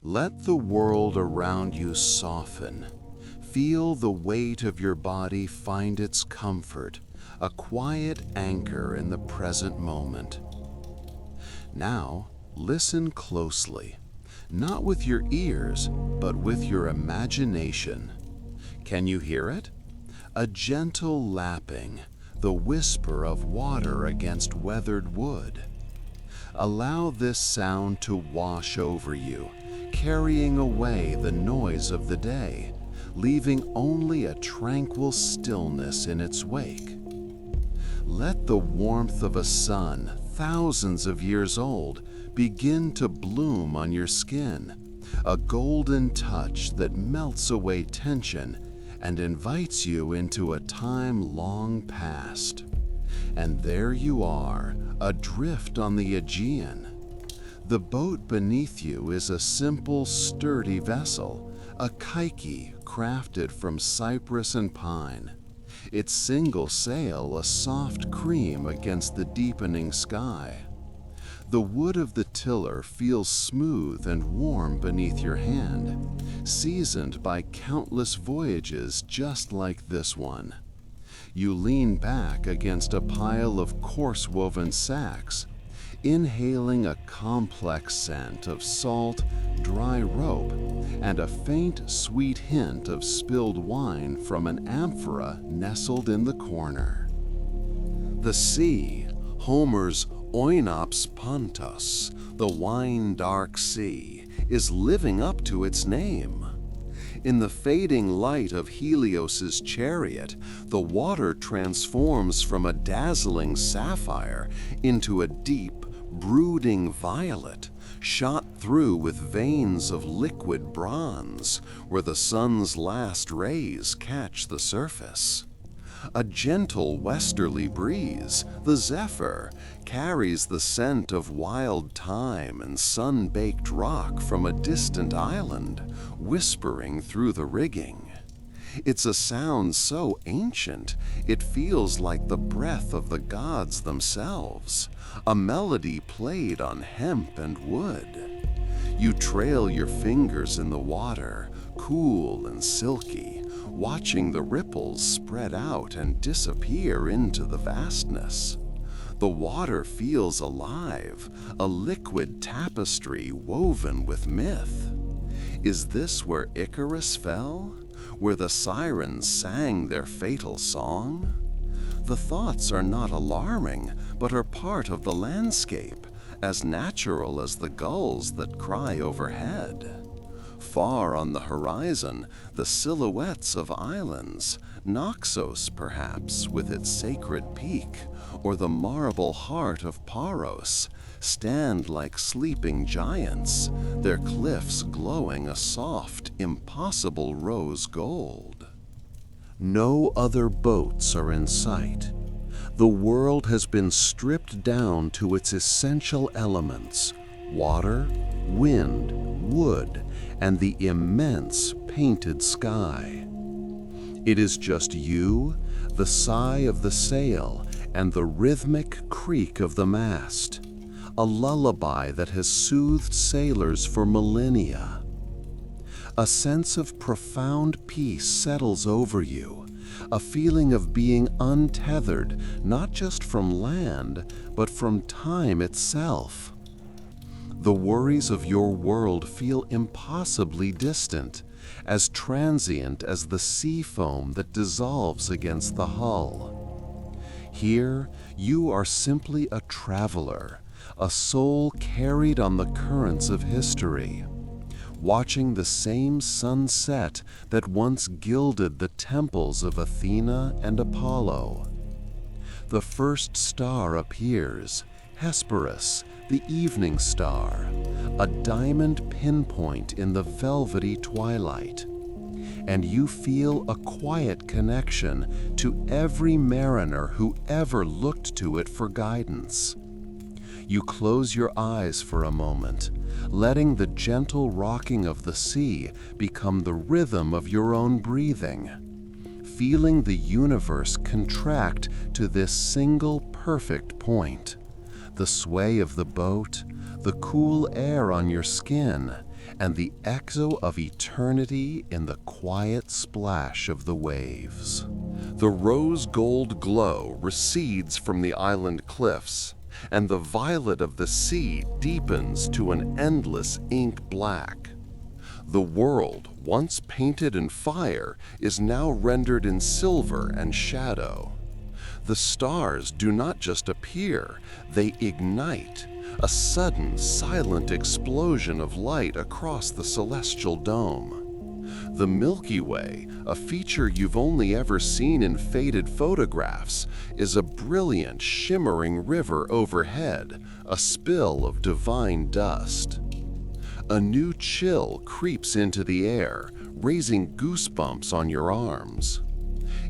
Let the world around you soften. Feel the weight of your body find its comfort, a quiet anchor in the present moment. Now, listen closely, not with your ears, but with your imagination. Can you hear it? A gentle lapping, the whisper of water against weathered wood. Allow this sound to wash over you, carrying away the noise of the day, leaving only a tranquil stillness in its wake. Let the warmth of a sun, thousands of years old, begin to bloom on your skin, a golden touch that melts away tension and invites you into a time long past. And there you are, adrift on the Aegean. The boat beneath you is a simple, sturdy vessel, a kaiki crafted from cypress and pine. Its single sail a soft cream against the deepening sky. The wood of the tiller feels smooth and warm beneath your hand, seasoned by countless voyages just like this one. You lean back against a pile of coarse-woven sacks, inhaling a complex scent of salt, dry rope, and a faint, sweet hint of spilled wine from an amphora nestled in the corner. The sea, Homer's Oinops Pontos, the wine-dark sea, is living up to its name. In the fading light of Helios's chariot, the water transforms from a dazzling sapphire into a deep, brooding violet, shot through with veins of liquid bronze, where the sun's last rays catch the surface. A gentle westerly breeze, the zephyr, carries the scent of wild thyme and sun-baked rock from a distant island, whispering through the rigging. It's a sound so ancient, it feels like the breath of the gods themselves, a melody played on hemp and wood. You trail your fingers in the water, cool and silky, watching the ripples spread out and disappear into the vastness. The water feels alive, a liquid tapestry woven with myth. Is this where Icarus fell? Where the sirens sang their fatal song? The thoughts are not alarming, but are part of the landscape, as natural as the gulls that cry overhead. Far on the horizon, the silhouettes of islands, Naxos perhaps with its sacred peak, or the marble heart of Paros, stand like sleeping giants, their cliffs glowing a soft, impossible rose gold. No other boats are in sight. The world has been stripped down to its essential elements: water, wind, wood, and the immense painted sky. It is just you, the sigh of the sail, and the rhythmic creak of the mast, a lullaby that has soothed sailors for millennia. A sense of profound peace settles over you, a feeling of being untethered not just from land, but from time itself. The worries of your world feel impossibly distant, as transient as the sea foam that dissolves against the hull. Here, you are simply a traveler, a soul carried on the currents of history, watching the same sunset that once gilded the temples of Athena and Apollo. The first star appears, Hesperus, the evening star, a diamond pinpoint in the velvety twilight, and you feel a quiet connection to every mariner who ever looked to it for guidance. You close your eyes for a moment, letting the gentle rocking of the sea become the rhythm of your own breathing, feeling the universe contract to this single perfect point. The sway of the boat, the cool air on your skin, and the echo of eternity in the quiet splash of the waves. The rose-gold glow recedes from the island cliffs, and the violet of the sea deepens to an endless ink black. The world, once painted in fire, is now rendered in silver and shadow. The stars do not just appear, they ignite, a sudden, silent explosion of light across the celestial dome. The Milky Way, a feature you've only ever seen in faded photographs, is a brilliant, shimmering river overhead, a spill of divine dust. A new chill creeps into the air, raising goosebumps on your arms.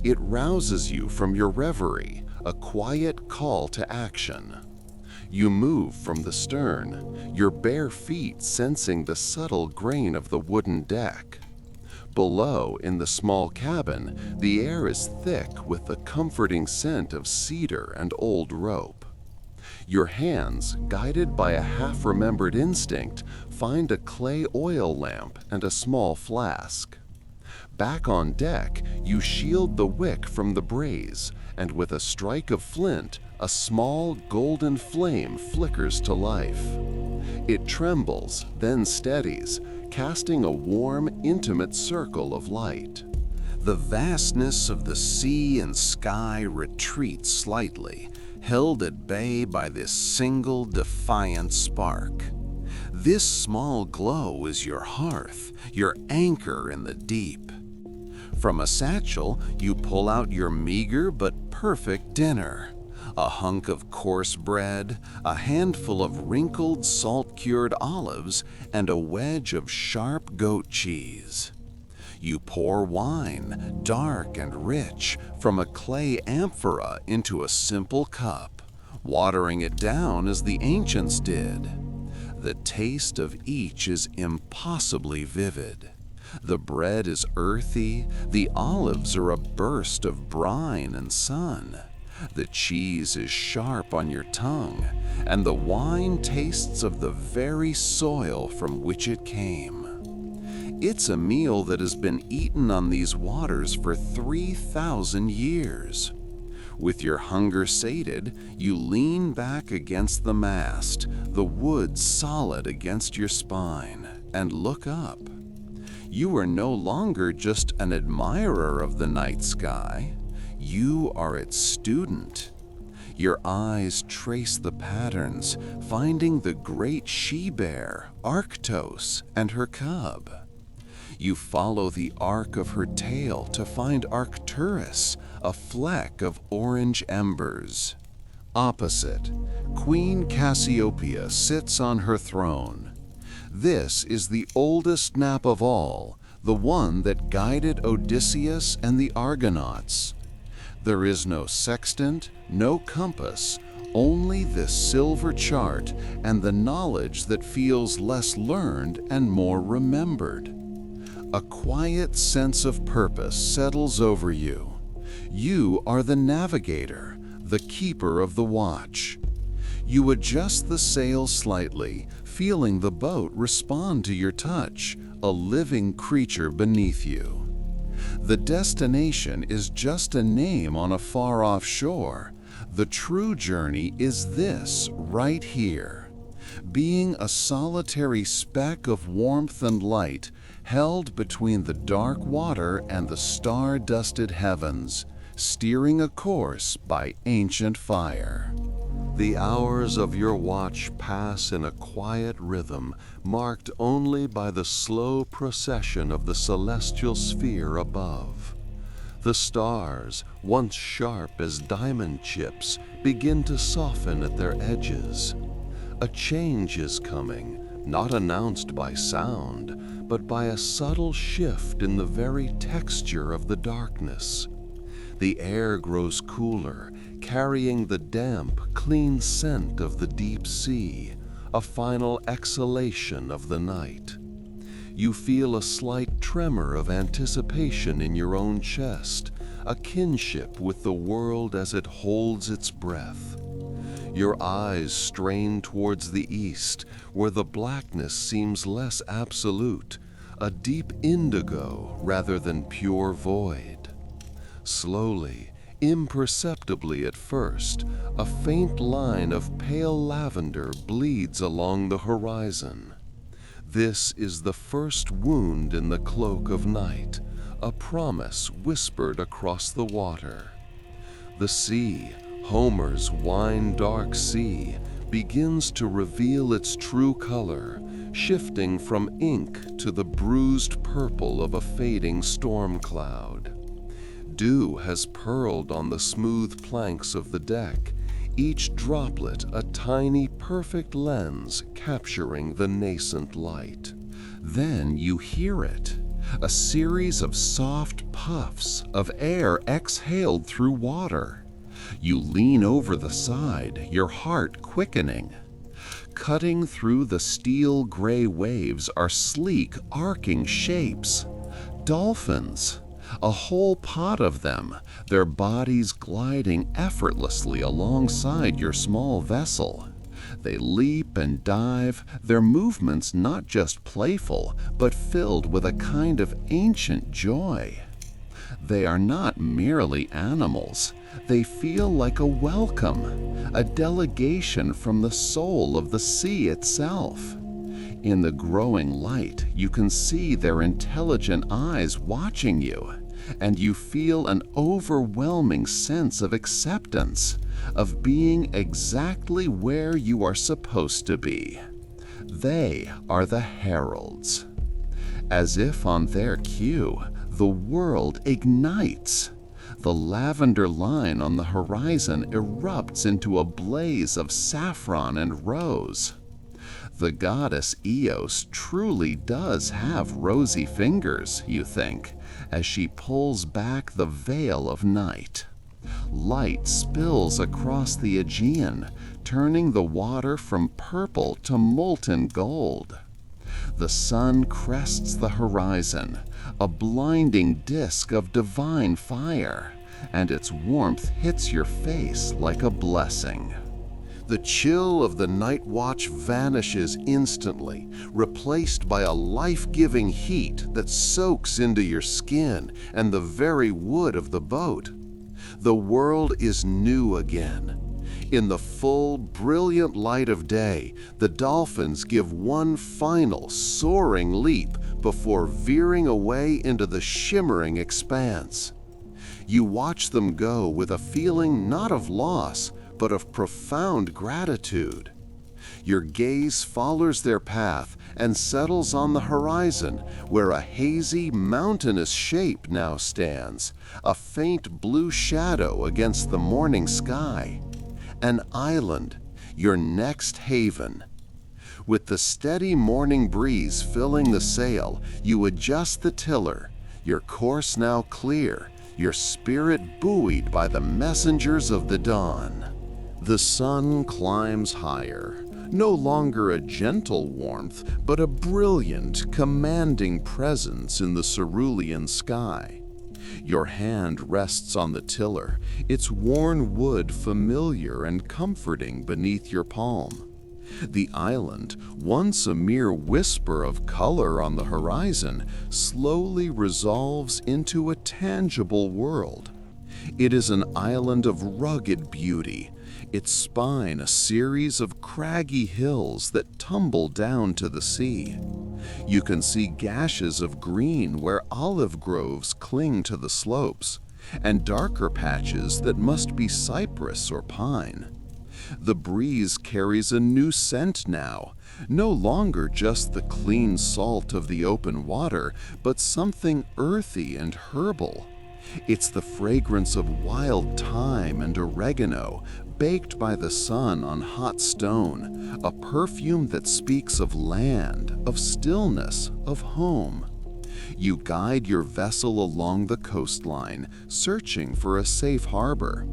It rouses you from your reverie, a quiet call to action. You move from the stern, your bare feet sensing the subtle grain of the wooden deck. Below, in the small cabin, the air is thick with the comforting scent of cedar and old rope. Your hands, guided by a half-remembered instinct, find a clay oil lamp and a small flask. Back on deck, you shield the wick from the braze, and with a strike of flint, a small golden flame flickers to life. It trembles, then steadies, casting a warm, intimate circle of light. The vastness of the sea and sky retreats slightly, held at bay by this single defiant spark. This small glow is your hearth, your anchor in the deep. From a satchel, you pull out your meager but perfect dinner. A hunk of coarse bread, a handful of wrinkled salt-cured olives, and a wedge of sharp goat cheese. You pour wine, dark and rich, from a clay amphora into a simple cup, watering it down as the ancients did. The taste of each is impossibly vivid. The bread is earthy, the olives are a burst of brine and sun. The cheese is sharp on your tongue, and the wine tastes of the very soil from which it came. It's a meal that has been eaten on these waters for 3,000 years. With your hunger sated, you lean back against the mast, the wood solid against your spine, and look up. You are no longer just an admirer of the night sky. You are its student. Your eyes trace the patterns, finding the great she-bear, Arctos, and her cub. You follow the arc of her tail to find Arcturus, a fleck of orange embers. Opposite, Queen Cassiopeia sits on her throne. This is the oldest nap of all, the one that guided Odysseus and the Argonauts. There is no sextant, no compass, only this silver chart and the knowledge that feels less learned and more remembered. A quiet sense of purpose settles over you. You are the navigator, the keeper of the watch. You adjust the sail slightly, feeling the boat respond to your touch, a living creature beneath you. The destination is just a name on a far-off shore. The true journey is this, right here. Being a solitary speck of warmth and light, held between the dark water and the star-dusted heavens, steering a course by ancient fire. The hours of your watch pass in a quiet rhythm, marked only by the slow procession of the celestial sphere above. The stars, once sharp as diamond chips, begin to soften at their edges. A change is coming, not announced by sound, but by a subtle shift in the very texture of the darkness. The air grows cooler, carrying the damp, clean scent of the deep sea, a final exhalation of the night. You feel a slight tremor of anticipation in your own chest, a kinship with the world as it holds its breath. Your eyes strain towards the east, where the blackness seems less absolute, a deep indigo rather than pure void. Slowly, imperceptibly at first, a faint line of pale lavender bleeds along the horizon. This is the first wound in the cloak of night, a promise whispered across the water. The sea, Homer's wine-dark sea, begins to reveal its true color, shifting from ink to the bruised purple of a fading storm cloud. Dew has pearled on the smooth planks of the deck, each droplet a tiny, perfect lens capturing the nascent light. Then you hear it, a series of soft puffs of air exhaled through water. You lean over the side, your heart quickening. Cutting through the steel gray waves are sleek, arcing shapes. Dolphins. A whole pod of them, their bodies gliding effortlessly alongside your small vessel. They leap and dive, their movements not just playful, but filled with a kind of ancient joy. They are not merely animals. They feel like a welcome, a delegation from the soul of the sea itself. In the growing light, you can see their intelligent eyes watching you, and you feel an overwhelming sense of acceptance, of being exactly where you are supposed to be. They are the heralds. As if on their cue, the world ignites. The lavender line on the horizon erupts into a blaze of saffron and rose. The goddess Eos truly does have rosy fingers, you think, as she pulls back the veil of night. Light spills across the Aegean, turning the water from purple to molten gold. The sun crests the horizon, a blinding disk of divine fire, and its warmth hits your face like a blessing. The chill of the night watch vanishes instantly, replaced by a life-giving heat that soaks into your skin and the very wood of the boat. The world is new again. In the full, brilliant light of day, the dolphins give one final, soaring leap before veering away into the shimmering expanse. You watch them go with a feeling not of loss, but of profound gratitude. Your gaze follows their path and settles on the horizon, where a hazy, mountainous shape now stands, a faint blue shadow against the morning sky. An island, your next haven. With the steady morning breeze filling the sail, you adjust the tiller, your course now clear, your spirit buoyed by the messengers of the dawn. The sun climbs higher, no longer a gentle warmth, but a brilliant, commanding presence in the cerulean sky. Your hand rests on the tiller, its worn wood familiar and comforting beneath your palm. The island, once a mere whisper of color on the horizon, slowly resolves into a tangible world. It is an island of rugged beauty, its spine a series of craggy hills that tumble down to the sea. You can see gashes of green where olive groves cling to the slopes, and darker patches that must be cypress or pine. The breeze carries a new scent now, no longer just the clean salt of the open water, but something earthy and herbal. It's the fragrance of wild thyme and oregano, baked by the sun on hot stone, a perfume that speaks of land, of stillness, of home. You guide your vessel along the coastline, searching for a safe harbor.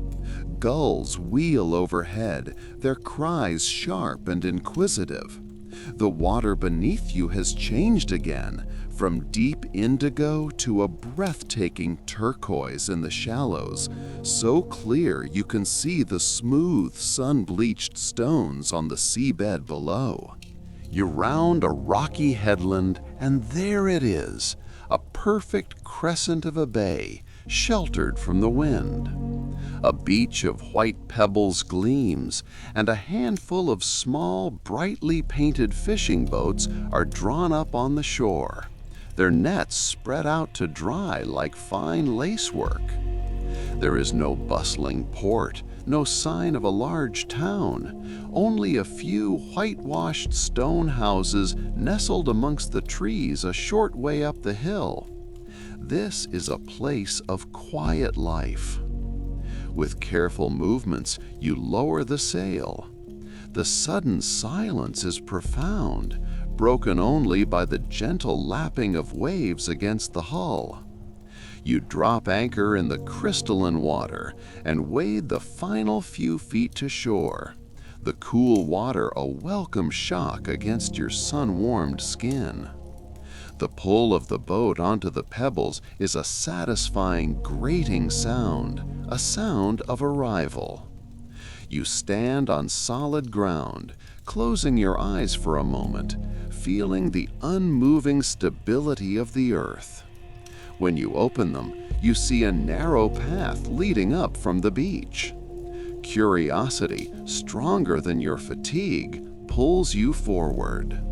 Gulls wheel overhead, their cries sharp and inquisitive. The water beneath you has changed again, From deep indigo to a breathtaking turquoise in the shallows, so clear you can see the smooth, sun-bleached stones on the seabed below. You round a rocky headland, and there it is, a perfect crescent of a bay, sheltered from the wind. A beach of white pebbles gleams, and a handful of small, brightly painted fishing boats are drawn up on the shore, their nets spread out to dry like fine lacework. There is no bustling port, no sign of a large town, only a few whitewashed stone houses nestled amongst the trees a short way up the hill. This is a place of quiet life. With careful movements, you lower the sail. The sudden silence is profound, broken only by the gentle lapping of waves against the hull. You drop anchor in the crystalline water and wade the final few feet to shore, the cool water a welcome shock against your sun-warmed skin. The pull of the boat onto the pebbles is a satisfying, grating sound, a sound of arrival. You stand on solid ground, closing your eyes for a moment, feeling the unmoving stability of the earth. When you open them, you see a narrow path leading up from the beach. Curiosity, stronger than your fatigue, pulls you forward.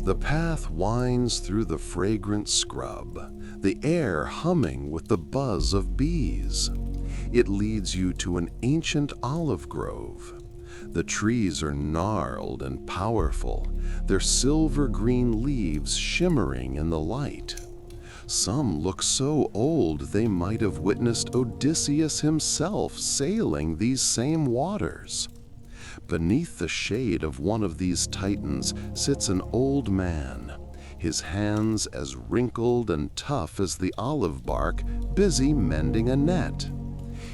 The path winds through the fragrant scrub, the air humming with the buzz of bees. It leads you to an ancient olive grove. The trees are gnarled and powerful, their silver-green leaves shimmering in the light. Some look so old they might have witnessed Odysseus himself sailing these same waters. Beneath the shade of one of these titans sits an old man, his hands as wrinkled and tough as the olive bark, busy mending a net.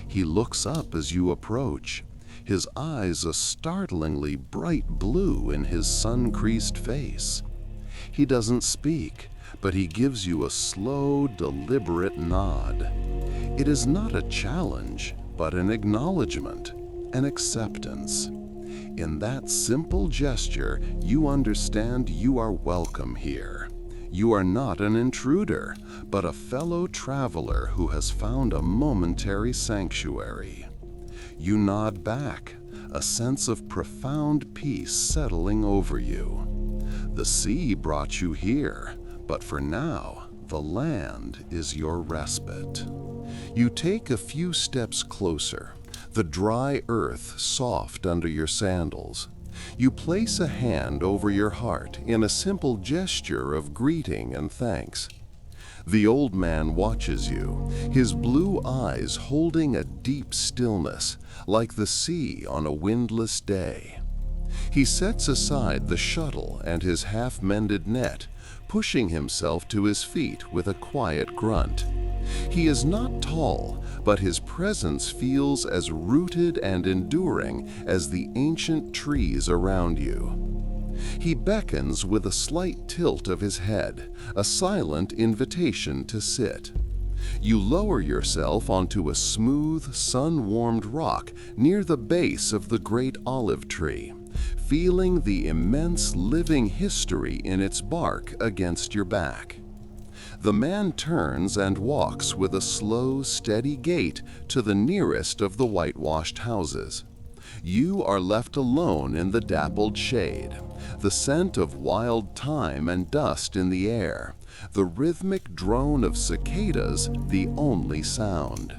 He looks up as you approach, his eyes a startlingly bright blue in his sun-creased face. He doesn't speak, but he gives you a slow, deliberate nod. It is not a challenge, but an acknowledgement, an acceptance. In that simple gesture, you understand you are welcome here. You are not an intruder, but a fellow traveler who has found a momentary sanctuary. You nod back, a sense of profound peace settling over you. The sea brought you here, but for now, the land is your respite. You take a few steps closer, the dry earth soft under your sandals. You place a hand over your heart in a simple gesture of greeting and thanks. The old man watches you, his blue eyes holding a deep stillness, like the sea on a windless day. He sets aside the shuttle and his half-mended net, pushing himself to his feet with a quiet grunt. He is not tall, but his presence feels as rooted and enduring as the ancient trees around you. He beckons with a slight tilt of his head, a silent invitation to sit. You lower yourself onto a smooth, sun-warmed rock near the base of the great olive tree, feeling the immense living history in its bark against your back. The man turns and walks with a slow, steady gait to the nearest of the whitewashed houses. You are left alone in the dappled shade, the scent of wild thyme and dust in the air, the rhythmic drone of cicadas the only sound.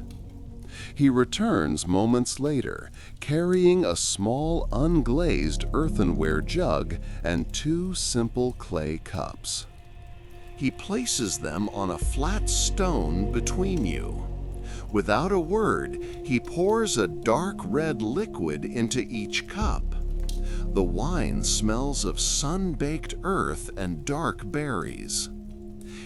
He returns moments later, carrying a small unglazed earthenware jug and two simple clay cups. He places them on a flat stone between you. Without a word, he pours a dark red liquid into each cup. The wine smells of sun-baked earth and dark berries.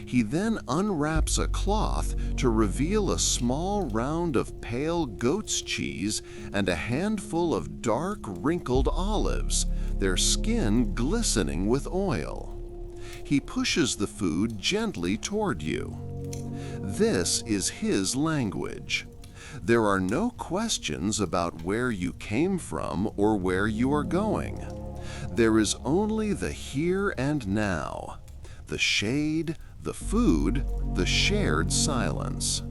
He then unwraps a cloth to reveal a small round of pale goat's cheese and a handful of dark, wrinkled olives, their skin glistening with oil. He pushes the food gently toward you. This is his language. There are no questions about where you came from or where you are going. There is only the here and now, the shade, the food, the shared silence.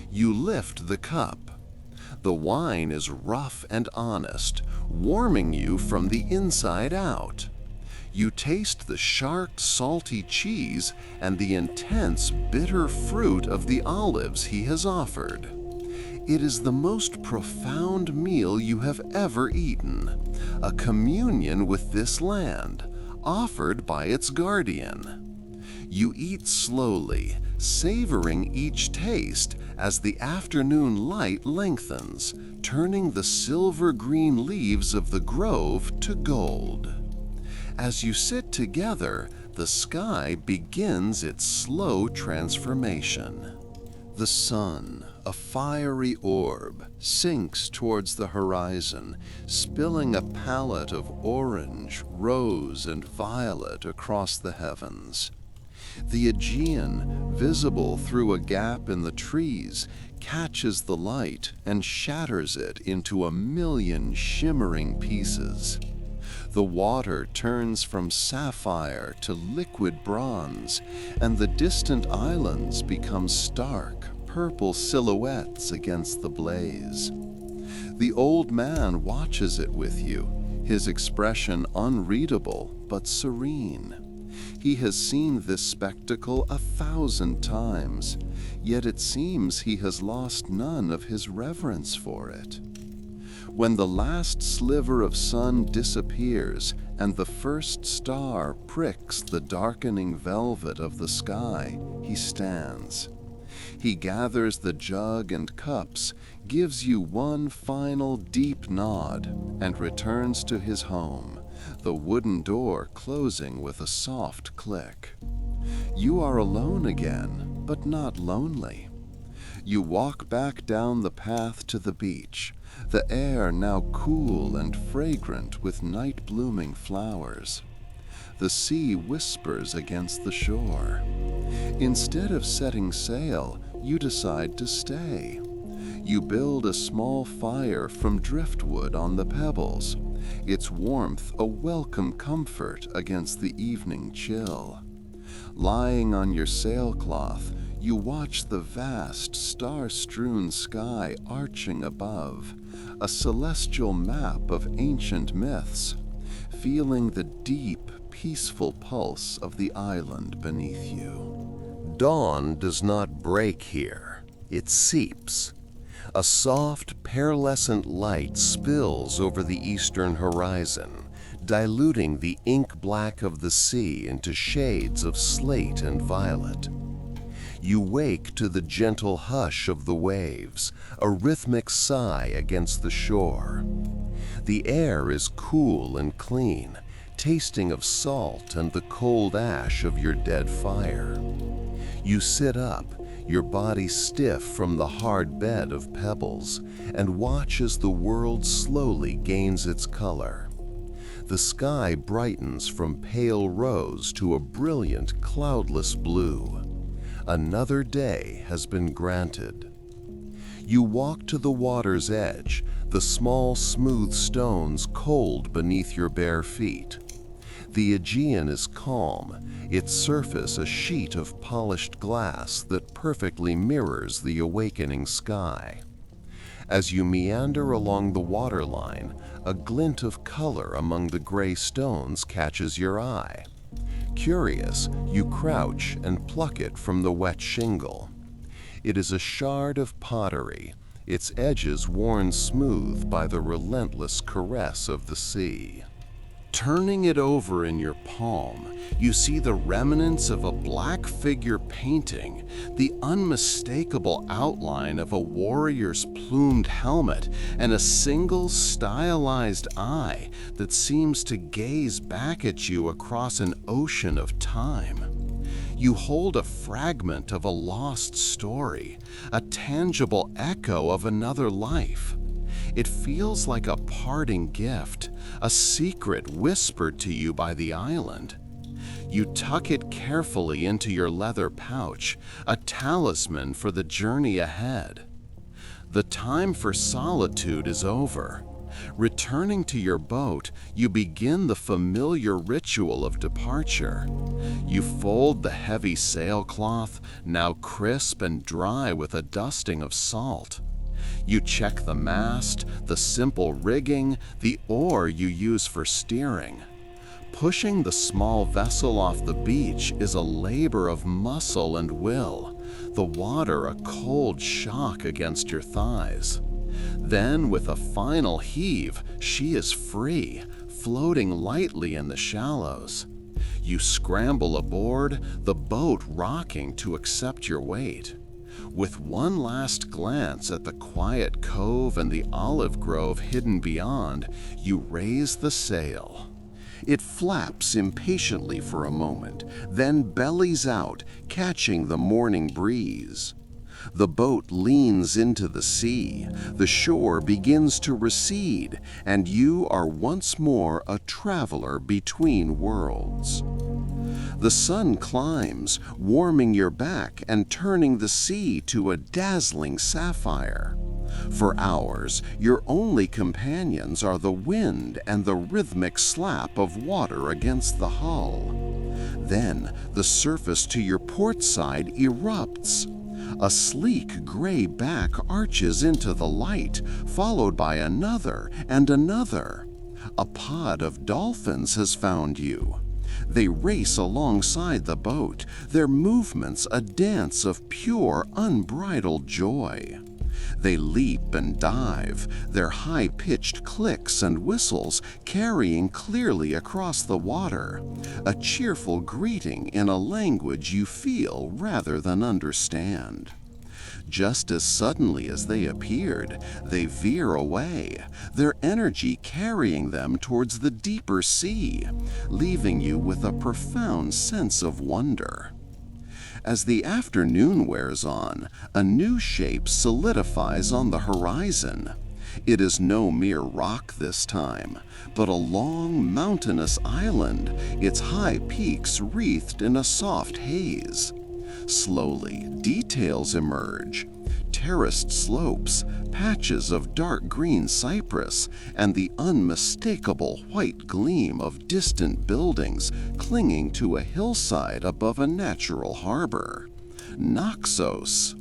You lift the cup. The wine is rough and honest, warming you from the inside out. You taste the sharp, salty cheese and the intense, bitter fruit of the olives he has offered. It is the most profound meal you have ever eaten, a communion with this land, offered by its guardian. You eat slowly, savoring each taste as the afternoon light lengthens, turning the silver-green leaves of the grove to gold. As you sit together, the sky begins its slow transformation. The sun, a fiery orb, sinks towards the horizon, spilling a palette of orange, rose, and violet across the heavens. The Aegean, visible through a gap in the trees, catches the light and shatters it into a million shimmering pieces. The water turns from sapphire to liquid bronze, and the distant islands become stark, purple silhouettes against the blaze. The old man watches it with you, his expression unreadable but serene. He has seen this spectacle 1,000 times, yet it seems he has lost none of his reverence for it. When the last sliver of sun disappears and the first star pricks the darkening velvet of the sky, he stands. He gathers the jug and cups, gives you one final deep nod, and returns to his home, the wooden door closing with a soft click. You are alone again, but not lonely. You walk back down the path to the beach, the air now cool and fragrant with night-blooming flowers. The sea whispers against the shore. Instead of setting sail, you decide to stay. You build a small fire from driftwood on the pebbles, its warmth a welcome comfort against the evening chill. Lying on your sailcloth, you watch the vast, star-strewn sky arching above, a celestial map of ancient myths, feeling the deep, peaceful pulse of the island beneath you. Dawn does not break here, it seeps. A soft, pearlescent light spills over the eastern horizon, diluting the ink black of the sea into shades of slate and violet. You wake to the gentle hush of the waves, a rhythmic sigh against the shore. The air is cool and clean, tasting of salt and the cold ash of your dead fire. You sit up, your body stiff from the hard bed of pebbles, and watch as the world slowly gains its color. The sky brightens from pale rose to a brilliant, cloudless blue. Another day has been granted. You walk to the water's edge, the small, smooth stones cold beneath your bare feet. The Aegean is calm, its surface a sheet of polished glass that perfectly mirrors the awakening sky. As you meander along the waterline, a glint of color among the gray stones catches your eye. Curious, you crouch and pluck it from the wet shingle. It is a shard of pottery, its edges worn smooth by the relentless caress of the sea. Turning it over in your palm, you see the remnants of a black figure painting, the unmistakable outline of a warrior's plumed helmet, and a single stylized eye that seems to gaze back at you across an ocean of time. You hold a fragment of a lost story, a tangible echo of another life. It feels like a parting gift, a secret whispered to you by the island. You tuck it carefully into your leather pouch, a talisman for the journey ahead. The time for solitude is over. Returning to your boat, you begin the familiar ritual of departure. You fold the heavy sailcloth, now crisp and dry with a dusting of salt. You check the mast, the simple rigging, the oar you use for steering. Pushing the small vessel off the beach is a labor of muscle and will, the water a cold shock against your thighs. Then, with a final heave, she is free, floating lightly in the shallows. You scramble aboard, the boat rocking to accept your weight. With one last glance at the quiet cove and the olive grove hidden beyond, you raise the sail. It flaps impatiently for a moment, then bellies out, catching the morning breeze. The boat leans into the sea, the shore begins to recede, and you are once more a traveler between worlds. The sun climbs, warming your back and turning the sea to a dazzling sapphire. For hours, your only companions are the wind and the rhythmic slap of water against the hull. Then, the surface to your port side erupts. A sleek gray back arches into the light, followed by another and another. A pod of dolphins has found you. They race alongside the boat, their movements a dance of pure, unbridled joy. They leap and dive, their high-pitched clicks and whistles carrying clearly across the water, a cheerful greeting in a language you feel rather than understand. Just as suddenly as they appeared, they veer away, their energy carrying them towards the deeper sea, leaving you with a profound sense of wonder. As the afternoon wears on, a new shape solidifies on the horizon. It is no mere rock this time, but a long, mountainous island, its high peaks wreathed in a soft haze. Slowly, details emerge. Terraced slopes, patches of dark green cypress, and the unmistakable white gleam of distant buildings clinging to a hillside above a natural harbor. Naxos,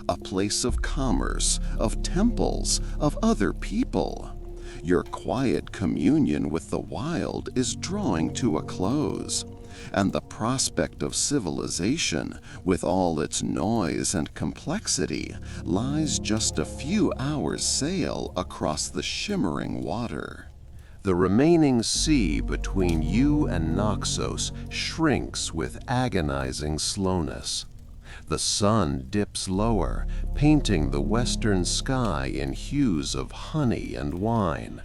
a place of commerce, of temples, of other people. Your quiet communion with the wild is drawing to a close, and the prospect of civilization, with all its noise and complexity, lies just a few hours' sail across the shimmering water. The remaining sea between you and Naxos shrinks with agonizing slowness. The sun dips lower, painting the western sky in hues of honey and wine,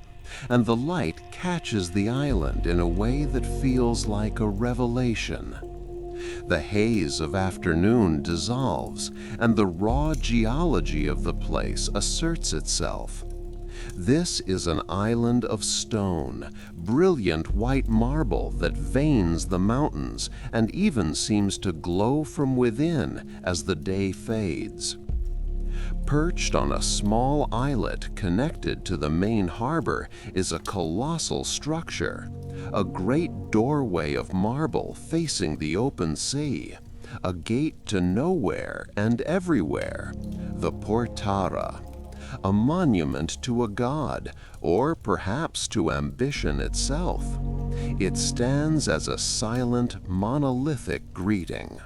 and the light catches the island in a way that feels like a revelation. The haze of afternoon dissolves, and the raw geology of the place asserts itself. This is an island of stone, brilliant white marble that veins the mountains and even seems to glow from within as the day fades. Perched on a small islet connected to the main harbor is a colossal structure, a great doorway of marble facing the open sea, a gate to nowhere and everywhere, the Portara, a monument to a god, or perhaps to ambition itself. It stands as a silent, monolithic greeting.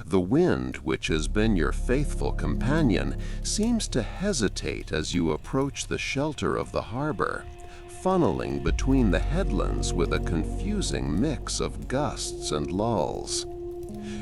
The wind, which has been your faithful companion, seems to hesitate as you approach the shelter of the harbor, funneling between the headlands with a confusing mix of gusts and lulls.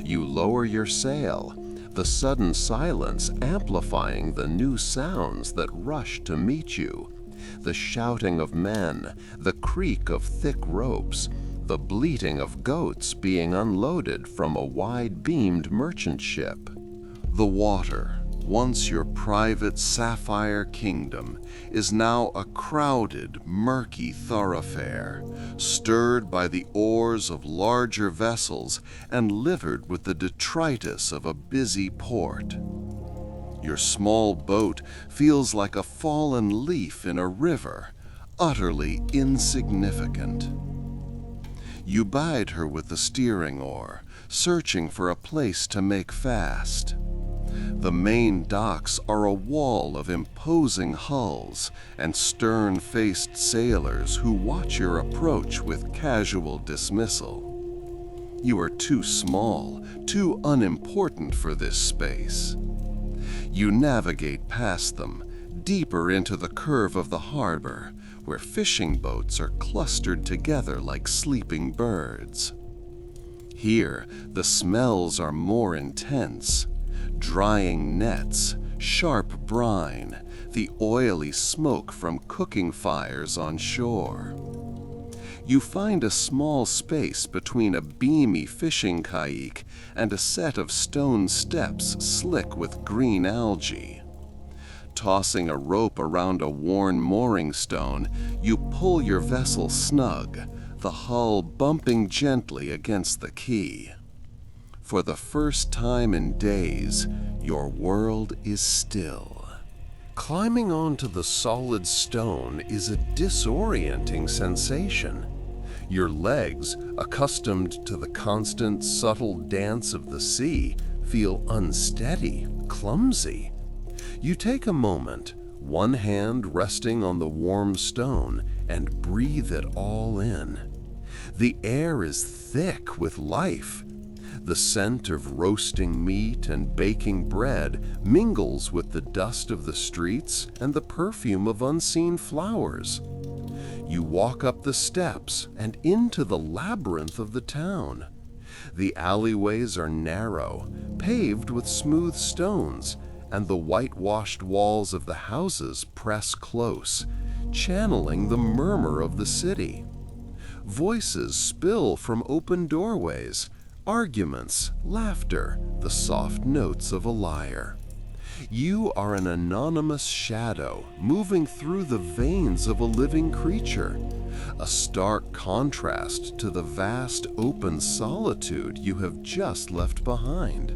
You lower your sail, the sudden silence amplifying the new sounds that rush to meet you, the shouting of men, the creak of thick ropes, the bleating of goats being unloaded from a wide-beamed merchant ship. The water, once your private sapphire kingdom, is now a crowded, murky thoroughfare, stirred by the oars of larger vessels and littered with the detritus of a busy port. Your small boat feels like a fallen leaf in a river, utterly insignificant. You bide her with the steering oar, searching for a place to make fast. The main docks are a wall of imposing hulls and stern-faced sailors who watch your approach with casual dismissal. You are too small, too unimportant for this space. You navigate past them, deeper into the curve of the harbor, where fishing boats are clustered together like sleeping birds. Here, the smells are more intense. Drying nets, sharp brine, the oily smoke from cooking fires on shore. You find a small space between a beamy fishing kayak and a set of stone steps slick with green algae. Tossing a rope around a worn mooring stone, you pull your vessel snug, the hull bumping gently against the quay. For the first time in days, your world is still. Climbing onto the solid stone is a disorienting sensation. Your legs, accustomed to the constant, subtle dance of the sea, feel unsteady, clumsy. You take a moment, one hand resting on the warm stone, and breathe it all in. The air is thick with life. The scent of roasting meat and baking bread mingles with the dust of the streets and the perfume of unseen flowers. You walk up the steps and into the labyrinth of the town. The alleyways are narrow, paved with smooth stones, and the whitewashed walls of the houses press close, channeling the murmur of the city. Voices spill from open doorways, arguments, laughter, the soft notes of a lyre. You are an anonymous shadow moving through the veins of a living creature, a stark contrast to the vast open solitude you have just left behind.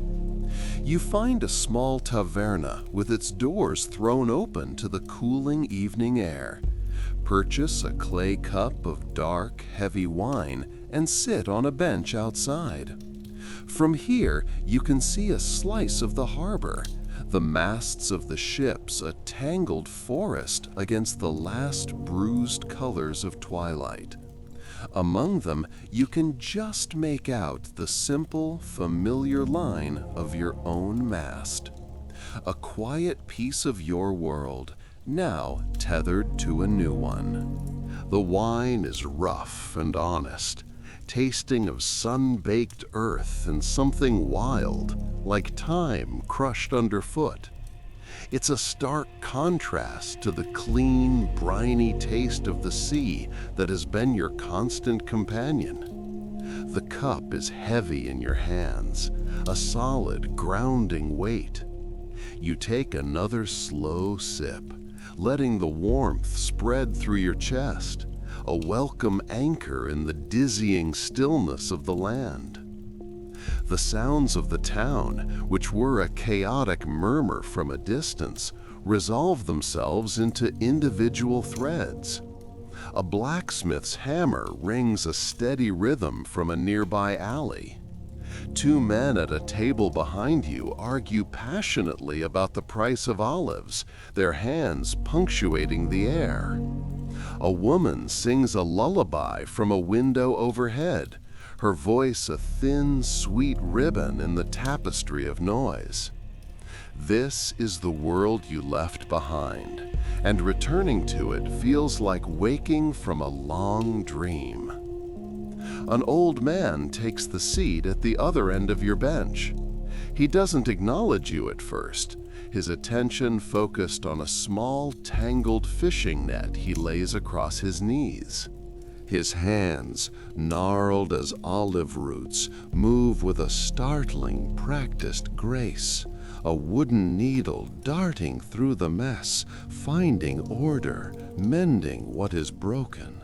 You find a small taverna with its doors thrown open to the cooling evening air. Purchase a clay cup of dark, heavy wine and sit on a bench outside. From here, you can see a slice of the harbor, the masts of the ships a tangled forest against the last bruised colors of twilight. Among them, you can just make out the simple, familiar line of your own mast. A quiet piece of your world, now tethered to a new one. The wine is rough and honest, tasting of sun-baked earth and something wild, like time crushed underfoot. It's a stark contrast to the clean, briny taste of the sea that has been your constant companion. The cup is heavy in your hands, a solid, grounding weight. You take another slow sip, letting the warmth spread through your chest, a welcome anchor in the dizzying stillness of the land. The sounds of the town, which were a chaotic murmur from a distance, resolve themselves into individual threads. A blacksmith's hammer rings a steady rhythm from a nearby alley. Two men at a table behind you argue passionately about the price of olives, their hands punctuating the air. A woman sings a lullaby from a window overhead, her voice a thin, sweet ribbon in the tapestry of noise. This is the world you left behind, and returning to it feels like waking from a long dream. An old man takes the seat at the other end of your bench. He doesn't acknowledge you at first, his attention focused on a small, tangled fishing net he lays across his knees. His hands, gnarled as olive roots, move with a startling, practiced grace, a wooden needle darting through the mess, finding order, mending what is broken.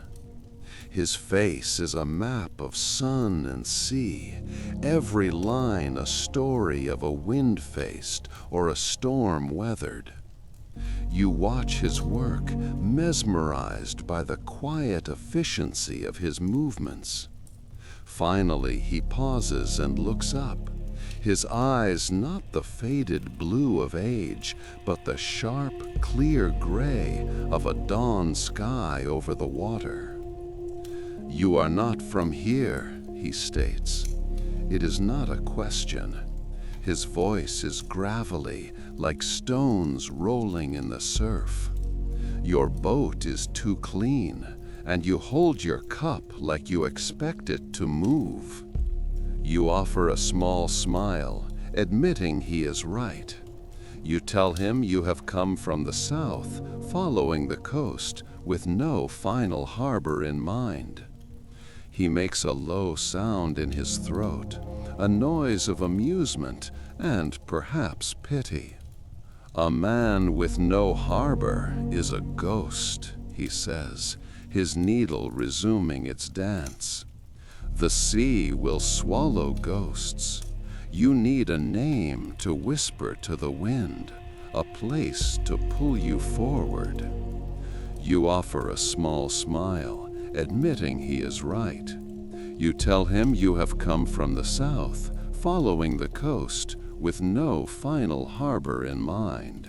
His face is a map of sun and sea, every line a story of a wind faced or a storm weathered. You watch his work, mesmerized by the quiet efficiency of his movements. Finally, he pauses and looks up, his eyes not the faded blue of age, but the sharp, clear gray of a dawn sky over the water. "You are not from here," he states. It is not a question. His voice is gravelly, like stones rolling in the surf. "Your boat is too clean, and you hold your cup like you expect it to move." You offer a small smile, admitting he is right. You tell him you have come from the south, following the coast, with no final harbor in mind. He makes a low sound in his throat, a noise of amusement and perhaps pity. "A man with no harbor is a ghost," he says, his needle resuming its dance. "The sea will swallow ghosts. You need a name to whisper to the wind, a place to pull you forward." You offer a small smile, admitting he is right. You tell him you have come from the south, following the coast, with no final harbor in mind.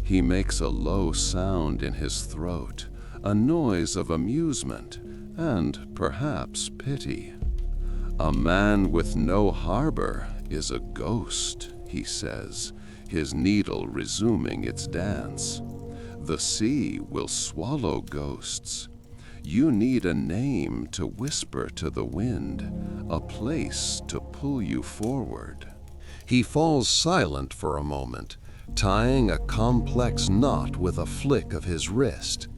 He makes a low sound in his throat, a noise of amusement and perhaps pity. "A man with no harbor is a ghost," he says, his needle resuming its dance. "The sea will swallow ghosts. You need a name to whisper to the wind, a place to pull you forward." He falls silent for a moment, tying a complex knot with a flick of his wrist.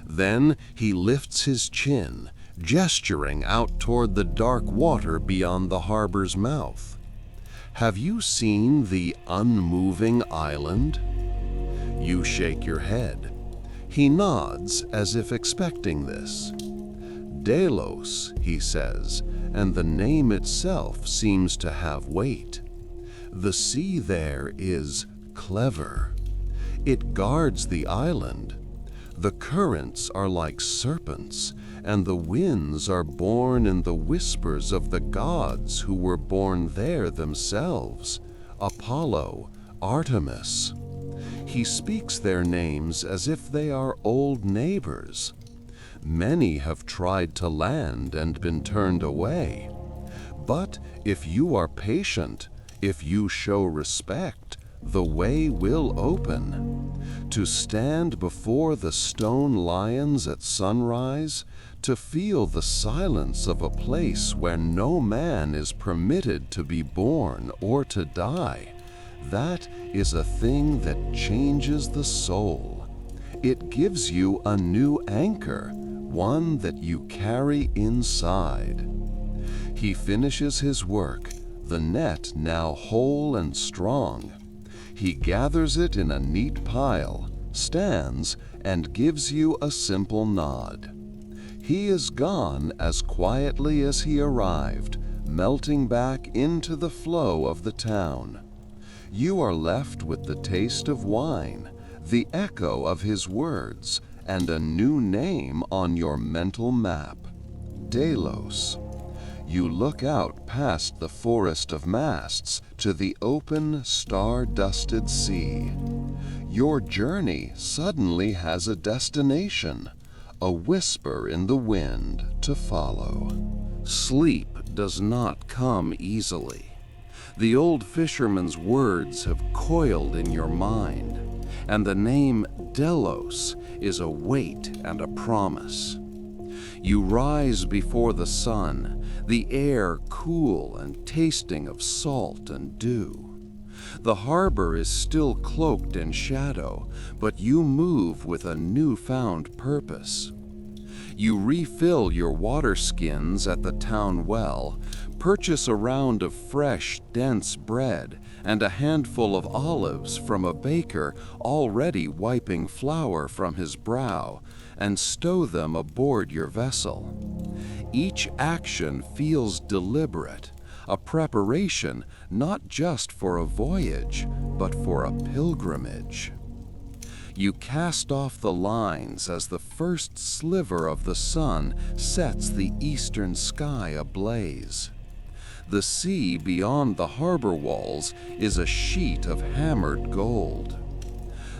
Then he lifts his chin, gesturing out toward the dark water beyond the harbor's mouth. "Have you seen the unmoving island?" You shake your head. He nods as if expecting this. "Delos," he says, and the name itself seems to have weight. The sea there is clever. It guards the island. The currents are like serpents, and the winds are born in the whispers of the gods who were born there themselves, Apollo, Artemis. He speaks their names as if they are old neighbors. Many have tried to land and been turned away. But if you are patient, if you show respect, the way will open. To stand before the stone lions at sunrise, to feel the silence of a place where no man is permitted to be born or to die, that is a thing that changes the soul. It gives you a new anchor, one that you carry inside. He finishes his work, the net now whole and strong. He gathers it in a neat pile, stands, and gives you a simple nod. He is gone as quietly as he arrived, melting back into the flow of the town. You are left with the taste of wine, the echo of his words, and a new name on your mental map: Delos. You look out past the forest of masts to the open, star-dusted sea. Your journey suddenly has a destination, a whisper in the wind to follow. Sleep does not come easily. The old fisherman's words have coiled in your mind, and the name Delos is a weight and a promise. You rise before the sun, the air cool and tasting of salt and dew. The harbor is still cloaked in shadow, but you move with a newfound purpose. You refill your water skins at the town well, purchase a round of fresh, dense bread, and a handful of olives from a baker already wiping flour from his brow, and stow them aboard your vessel. Each action feels deliberate, a preparation not just for a voyage, but for a pilgrimage. You cast off the lines as the first sliver of the sun sets the eastern sky ablaze. The sea beyond the harbor walls is a sheet of hammered gold.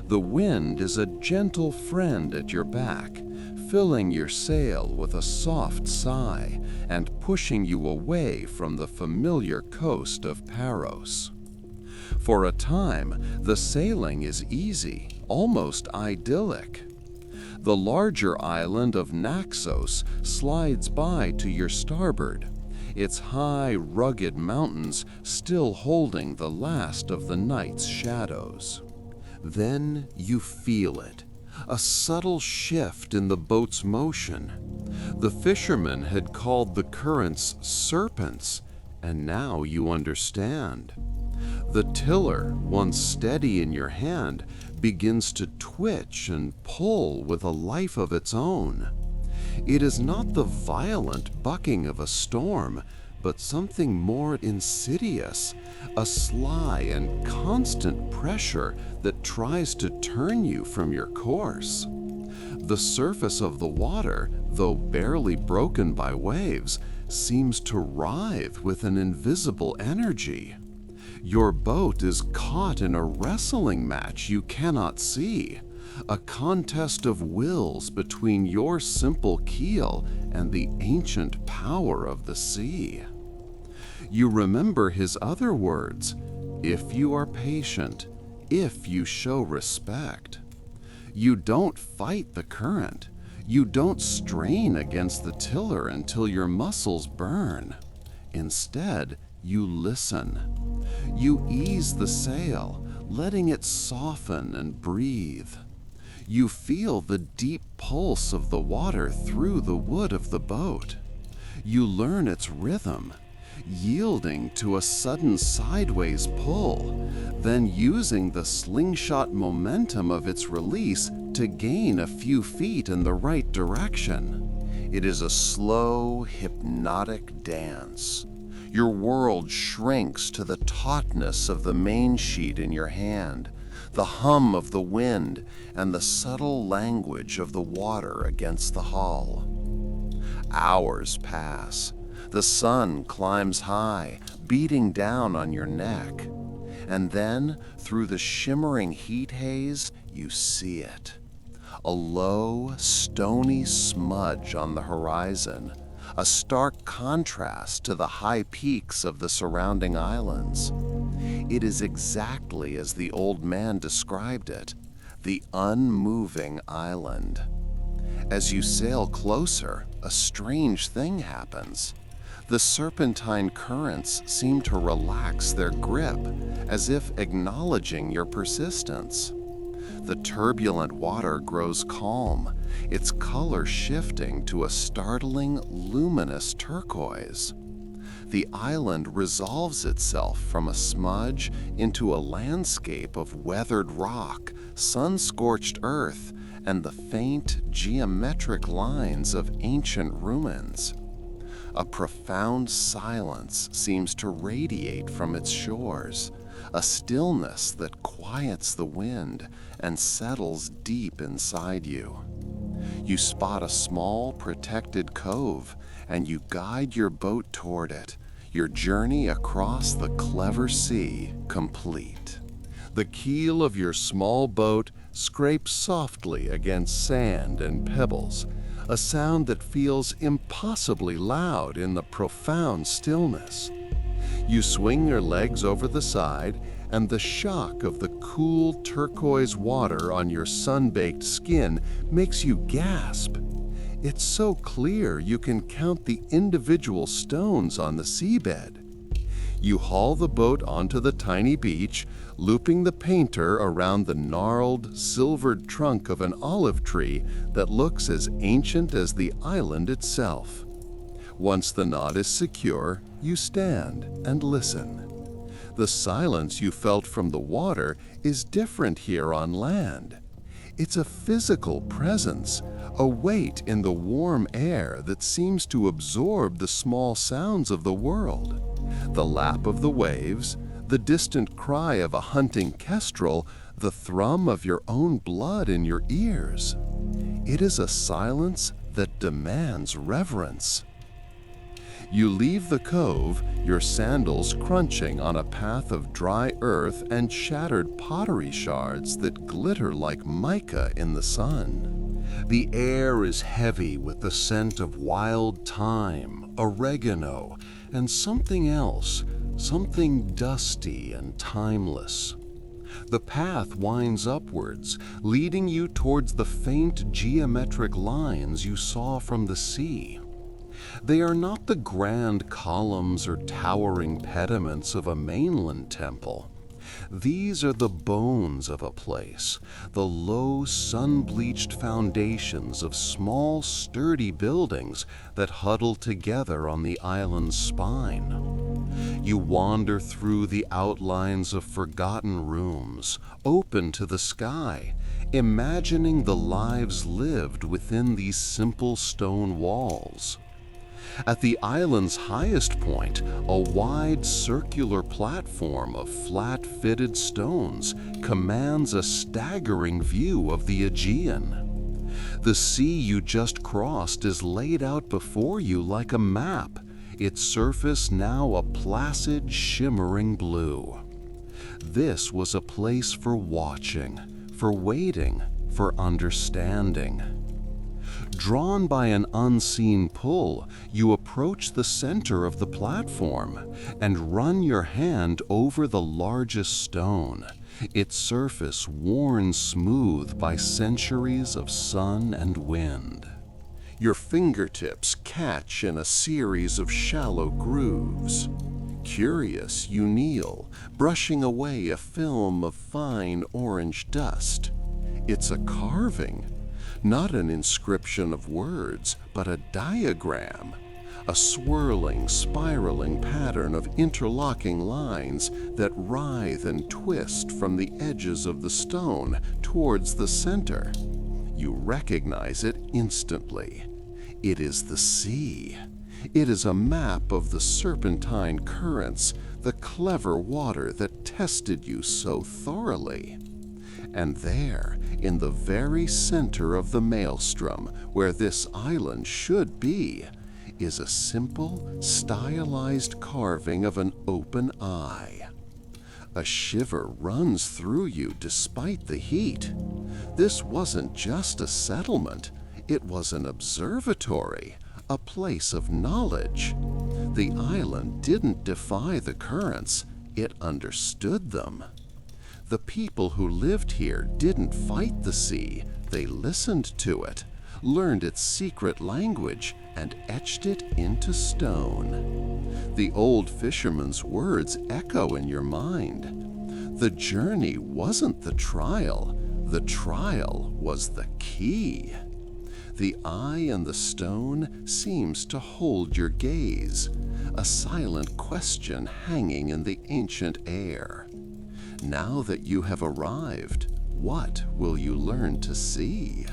The wind is a gentle friend at your back, filling your sail with a soft sigh and pushing you away from the familiar coast of Paros. For a time, the sailing is easy, almost idyllic. The larger island of Naxos slides by to your starboard, its high, rugged mountains still holding the last of the night's shadows. Then you feel it, a subtle shift in the boat's motion. The fishermen had called the currents serpents, and now you understand. The tiller, once steady in your hand, begins to twitch and pull with a life of its own. It is not the violent bucking of a storm, but something more insidious, a sly and constant pressure that tries to turn you from your course. The surface of the water, though barely broken by waves, seems to writhe with an invisible energy. Your boat is caught in a wrestling match you cannot see, a contest of wills between your simple keel and the ancient power of the sea. You remember his other words, if you are patient, if you show respect. You don't fight the current. You don't strain against the tiller until your muscles burn. Instead, you listen. You ease the sail, letting it soften and breathe. You feel the deep pulse of the water through the wood of the boat. You learn its rhythm, yielding to a sudden sideways pull, then using the slingshot momentum of its release to gain a few feet in the right direction. It is a slow, hypnotic dance. Your world shrinks to the tautness of the main sheet in your hand, the hum of the wind, and the subtle language of the water against the hull. Hours pass. The sun climbs high, beating down on your neck. And then, through the shimmering heat haze, you see it. A low, stony smudge on the horizon, a stark contrast to the high peaks of the surrounding islands. It is exactly as the old man described it, the unmoving island. As you sail closer, a strange thing happens. The serpentine currents seem to relax their grip, as if acknowledging your persistence. The turbulent water grows calm, its color shifting to a startling, luminous turquoise. The island resolves itself from a smudge into a landscape of weathered rock, sun-scorched earth, and the faint, geometric lines of ancient ruins. A profound silence seems to radiate from its shores, a stillness that quiets the wind and settles deep inside you. You spot a small, protected cove, and you guide your boat toward it, your journey across the clever sea complete. The keel of your small boat scrapes softly against sand and pebbles, a sound that feels impossibly loud in the profound stillness. You swing your legs over the side, and the shock of the cool turquoise water on your sun-baked skin makes you gasp. It's so clear you can count the individual stones on the seabed. You haul the boat onto the tiny beach, looping the painter around the gnarled, silvered trunk of an olive tree that looks as ancient as the island itself. Once the knot is secure, you stand and listen. The silence you felt from the water is different here on land. It's a physical presence, a weight in the warm air that seems to absorb the small sounds of the world. The lap of the waves, the distant cry of a hunting kestrel, the thrum of your own blood in your ears. It is a silence that demands reverence. You leave the cove, your sandals crunching on a path of dry earth and shattered pottery shards that glitter like mica in the sun. The air is heavy with the scent of wild thyme, oregano, and something else, something dusty and timeless. The path winds upwards, leading you towards the faint geometric lines you saw from the sea. They are not the grand columns or towering pediments of a mainland temple. These are the bones of a place, the low, sun-bleached foundations of small, sturdy buildings that huddle together on the island's spine. You wander through the outlines of forgotten rooms, open to the sky, imagining the lives lived within these simple stone walls. At the island's highest point, a wide circular platform of flat-fitted stones commands a staggering view of the Aegean. The sea you just crossed is laid out before you like a map, its surface now a placid, shimmering blue. This was a place for watching, for waiting, for understanding. Drawn by an unseen pull, you approach the center of the platform and run your hand over the largest stone, its surface worn smooth by centuries of sun and wind. Your fingertips catch in a series of shallow grooves. Curious, you kneel, brushing away a film of fine orange dust. It's a carving. Not an inscription of words, but a diagram, a swirling, spiraling pattern of interlocking lines that writhe and twist from the edges of the stone towards the center. You recognize it instantly. It is the sea. It is a map of the serpentine currents, the clever water that tested you so thoroughly. And there, in the very center of the maelstrom, where this island should be, is a simple, stylized carving of an open eye. A shiver runs through you despite the heat. This wasn't just a settlement, it was an observatory, a place of knowledge. The island didn't defy the currents, it understood them. The people who lived here didn't fight the sea, they listened to it, learned its secret language, and etched it into stone. The old fisherman's words echo in your mind. The journey wasn't the trial was the key. The eye in the stone seems to hold your gaze, a silent question hanging in the ancient air. Now that you have arrived, what will you learn to see?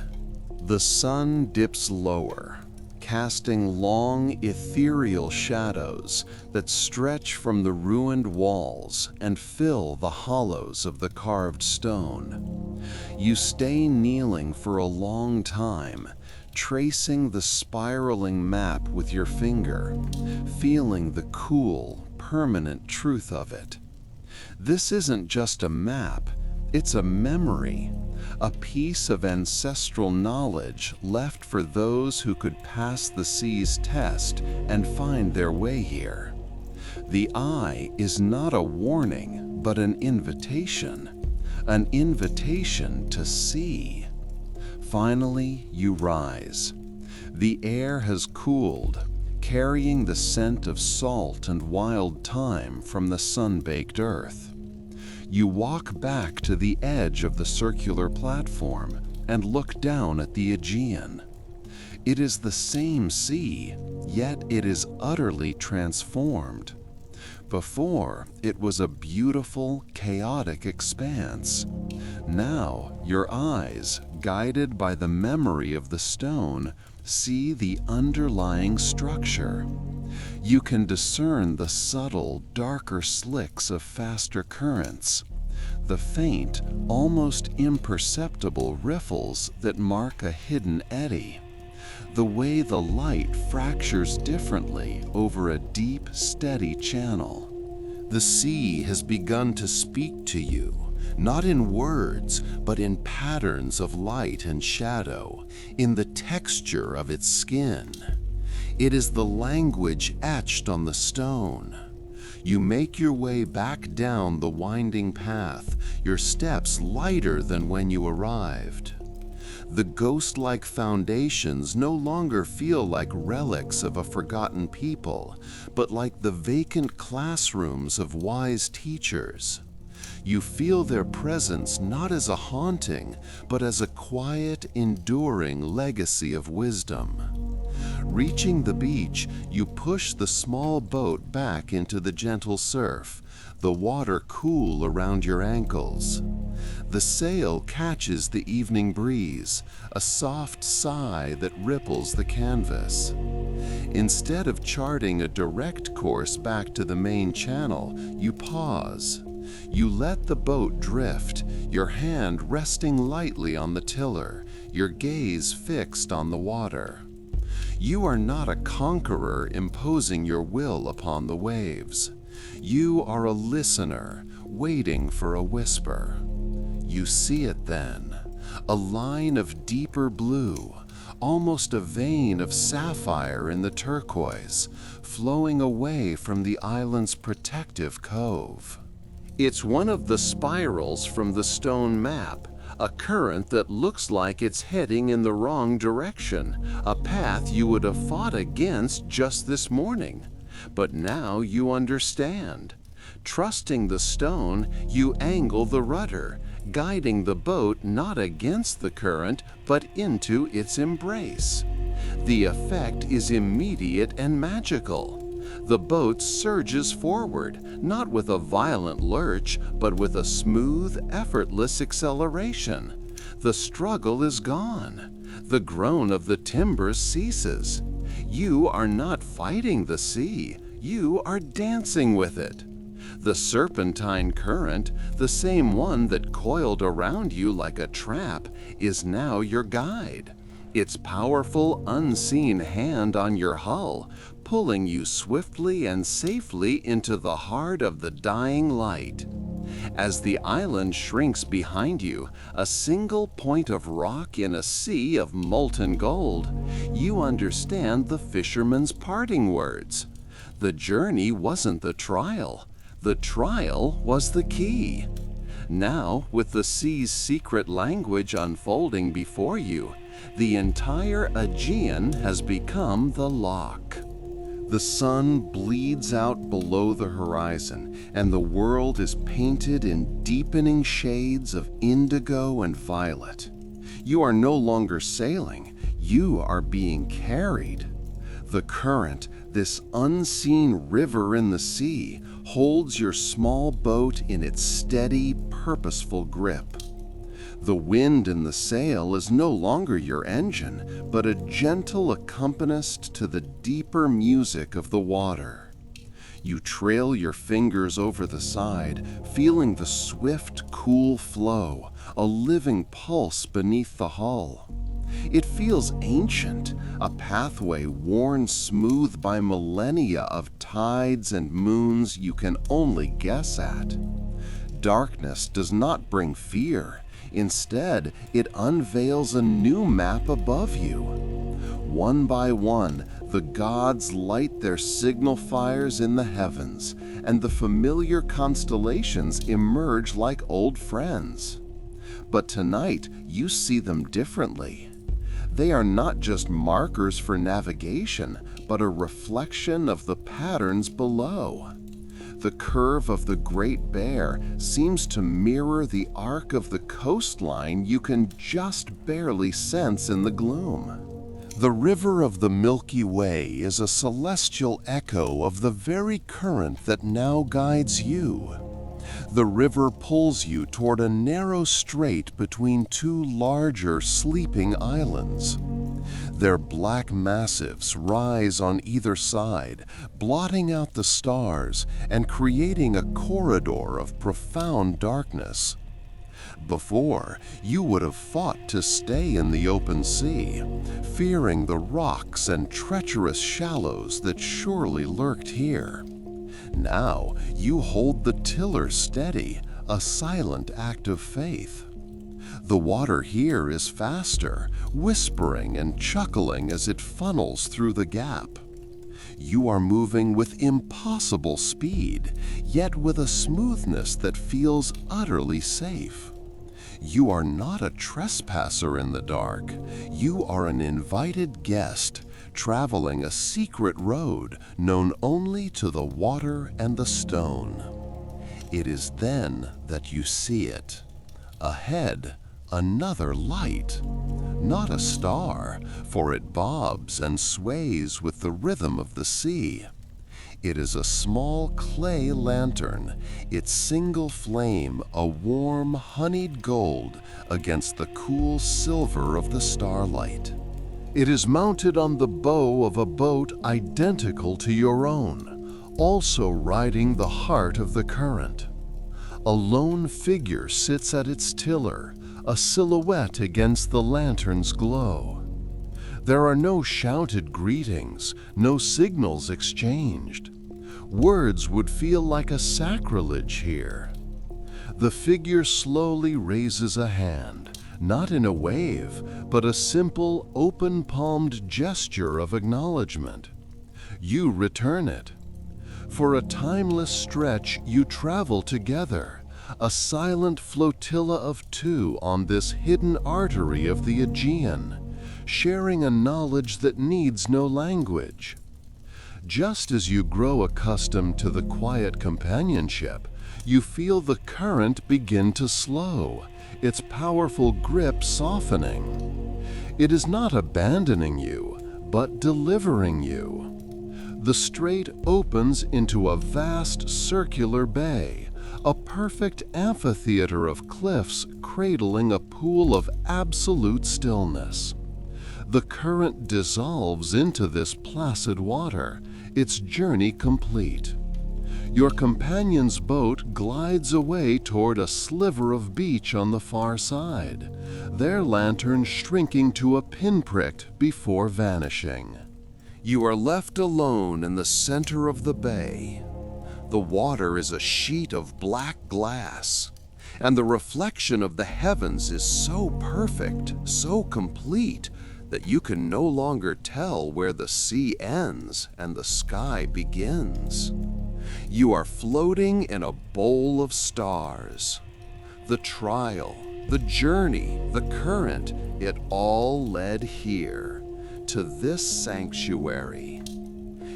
The sun dips lower, casting long, ethereal shadows that stretch from the ruined walls and fill the hollows of the carved stone. You stay kneeling for a long time, tracing the spiraling map with your finger, feeling the cool, permanent truth of it. This isn't just a map, it's a memory, a piece of ancestral knowledge left for those who could pass the sea's test and find their way here. The eye is not a warning, but an invitation to see. Finally, you rise. The air has cooled, carrying the scent of salt and wild thyme from the sun-baked earth. You walk back to the edge of the circular platform and look down at the Aegean. It is the same sea, yet it is utterly transformed. Before, it was a beautiful, chaotic expanse. Now, your eyes, guided by the memory of the stone, see the underlying structure. You can discern the subtle, darker slicks of faster currents, the faint, almost imperceptible riffles that mark a hidden eddy, the way the light fractures differently over a deep, steady channel. The sea has begun to speak to you, not in words, but in patterns of light and shadow, in the texture of its skin. It is the language etched on the stone. You make your way back down the winding path, your steps lighter than when you arrived. The ghost-like foundations no longer feel like relics of a forgotten people, but like the vacant classrooms of wise teachers. You feel their presence not as a haunting, but as a quiet, enduring legacy of wisdom. Reaching the beach, you push the small boat back into the gentle surf, the water cool around your ankles. The sail catches the evening breeze, a soft sigh that ripples the canvas. Instead of charting a direct course back to the main channel, you pause. You let the boat drift, your hand resting lightly on the tiller, your gaze fixed on the water. You are not a conqueror imposing your will upon the waves. You are a listener, waiting for a whisper. You see it then, a line of deeper blue, almost a vein of sapphire in the turquoise, flowing away from the island's protective cove. It's one of the spirals from the stone map, a current that looks like it's heading in the wrong direction, a path you would have fought against just this morning. But now you understand. Trusting the stone, you angle the rudder, guiding the boat not against the current, but into its embrace. The effect is immediate and magical. The boat surges forward, not with a violent lurch, but with a smooth, effortless acceleration. The struggle is gone. The groan of the timbers ceases. You are not fighting the sea, you are dancing with it. The serpentine current, the same one that coiled around you like a trap, is now your guide. Its powerful, unseen hand on your hull, pulling you swiftly and safely into the heart of the dying light. As the island shrinks behind you, a single point of rock in a sea of molten gold, you understand the fisherman's parting words. The journey wasn't the trial was the key. Now, with the sea's secret language unfolding before you, the entire Aegean has become the lock. The sun bleeds out below the horizon, and the world is painted in deepening shades of indigo and violet. You are no longer sailing, you are being carried. The current, this unseen river in the sea, holds your small boat in its steady, purposeful grip. The wind in the sail is no longer your engine, but a gentle accompanist to the deeper music of the water. You trail your fingers over the side, feeling the swift, cool flow, a living pulse beneath the hull. It feels ancient, a pathway worn smooth by millennia of tides and moons you can only guess at. Darkness does not bring fear. Instead, it unveils a new map above you. One by one, the gods light their signal fires in the heavens, and the familiar constellations emerge like old friends. But tonight, you see them differently. They are not just markers for navigation, but a reflection of the patterns below. The curve of the Great Bear seems to mirror the arc of the coastline you can just barely sense in the gloom. The river of the Milky Way is a celestial echo of the very current that now guides you. The river pulls you toward a narrow strait between two larger sleeping islands. Their black massives rise on either side, blotting out the stars and creating a corridor of profound darkness. Before, you would have fought to stay in the open sea, fearing the rocks and treacherous shallows that surely lurked here. Now, you hold the tiller steady, a silent act of faith. The water here is faster, whispering and chuckling as it funnels through the gap. You are moving with impossible speed, yet with a smoothness that feels utterly safe. You are not a trespasser in the dark. You are an invited guest, traveling a secret road known only to the water and the stone. It is then that you see it. Ahead, another light. Not a star, for it bobs and sways with the rhythm of the sea. It is a small clay lantern, its single flame a warm, honeyed gold against the cool silver of the starlight. It is mounted on the bow of a boat identical to your own, also riding the heart of the current. A lone figure sits at its tiller, a silhouette against the lantern's glow. There are no shouted greetings, no signals exchanged. Words would feel like a sacrilege here. The figure slowly raises a hand, not in a wave, but a simple, open-palmed gesture of acknowledgement. You return it. For a timeless stretch, you travel together, a silent flotilla of two on this hidden artery of the Aegean, sharing a knowledge that needs no language. Just as you grow accustomed to the quiet companionship, you feel the current begin to slow, its powerful grip softening. It is not abandoning you, but delivering you. The strait opens into a vast circular bay, a perfect amphitheater of cliffs cradling a pool of absolute stillness. The current dissolves into this placid water, its journey complete. Your companion's boat glides away toward a sliver of beach on the far side, their lantern shrinking to a pinprick before vanishing. You are left alone in the center of the bay. The water is a sheet of black glass, and the reflection of the heavens is so perfect, so complete, that you can no longer tell where the sea ends and the sky begins. You are floating in a bowl of stars. The trial, the journey, the current, it all led here, to this sanctuary.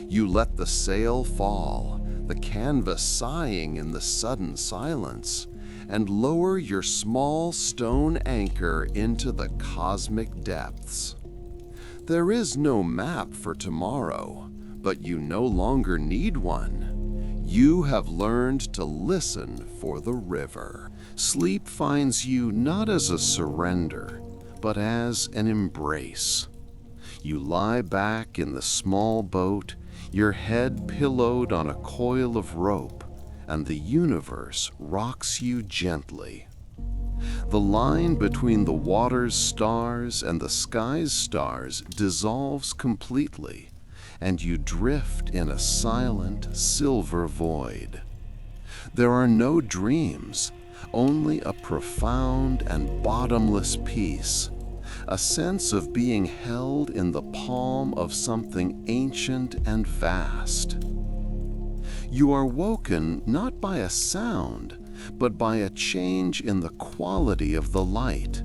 You let the sail fall, the canvas sighing in the sudden silence, and lower your small stone anchor into the cosmic depths. There is no map for tomorrow, but you no longer need one. You have learned to listen for the river. Sleep finds you not as a surrender, but as an embrace. You lie back in the small boat, your head pillowed on a coil of rope, and the universe rocks you gently. The line between the water's stars and the sky's stars dissolves completely, and you drift in a silent, silver void. There are no dreams, only a profound and bottomless peace, a sense of being held in the palm of something ancient and vast. You are woken not by a sound, but by a change in the quality of the light.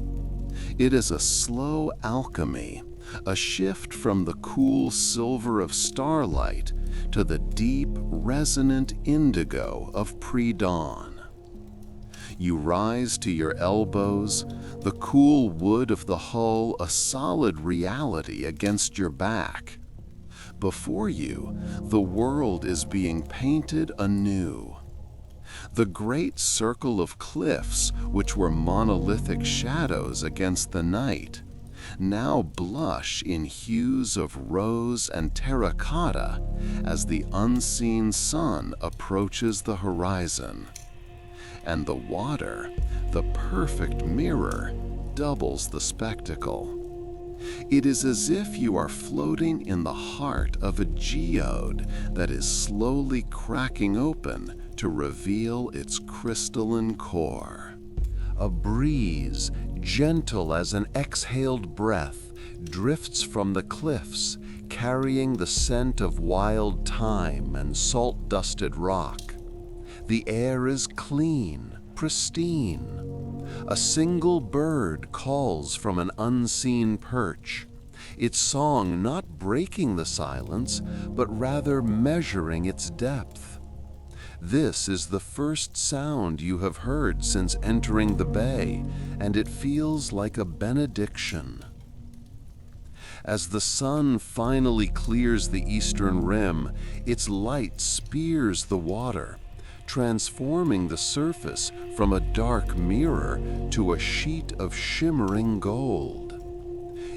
It is a slow alchemy, a shift from the cool silver of starlight to the deep, resonant indigo of pre-dawn. You rise to your elbows, the cool wood of the hull a solid reality against your back. Before you, the world is being painted anew. The great circle of cliffs, which were monolithic shadows against the night, now blush in hues of rose and terracotta as the unseen sun approaches the horizon. And the water, the perfect mirror, doubles the spectacle. It is as if you are floating in the heart of a geode that is slowly cracking open to reveal its crystalline core. A breeze, gentle as an exhaled breath, drifts from the cliffs, carrying the scent of wild thyme and salt-dusted rock. The air is clean, pristine. A single bird calls from an unseen perch, its song not breaking the silence, but rather measuring its depth. This is the first sound you have heard since entering the bay, and it feels like a benediction. As the sun finally clears the eastern rim, its light spears the water, transforming the surface from a dark mirror to a sheet of shimmering gold.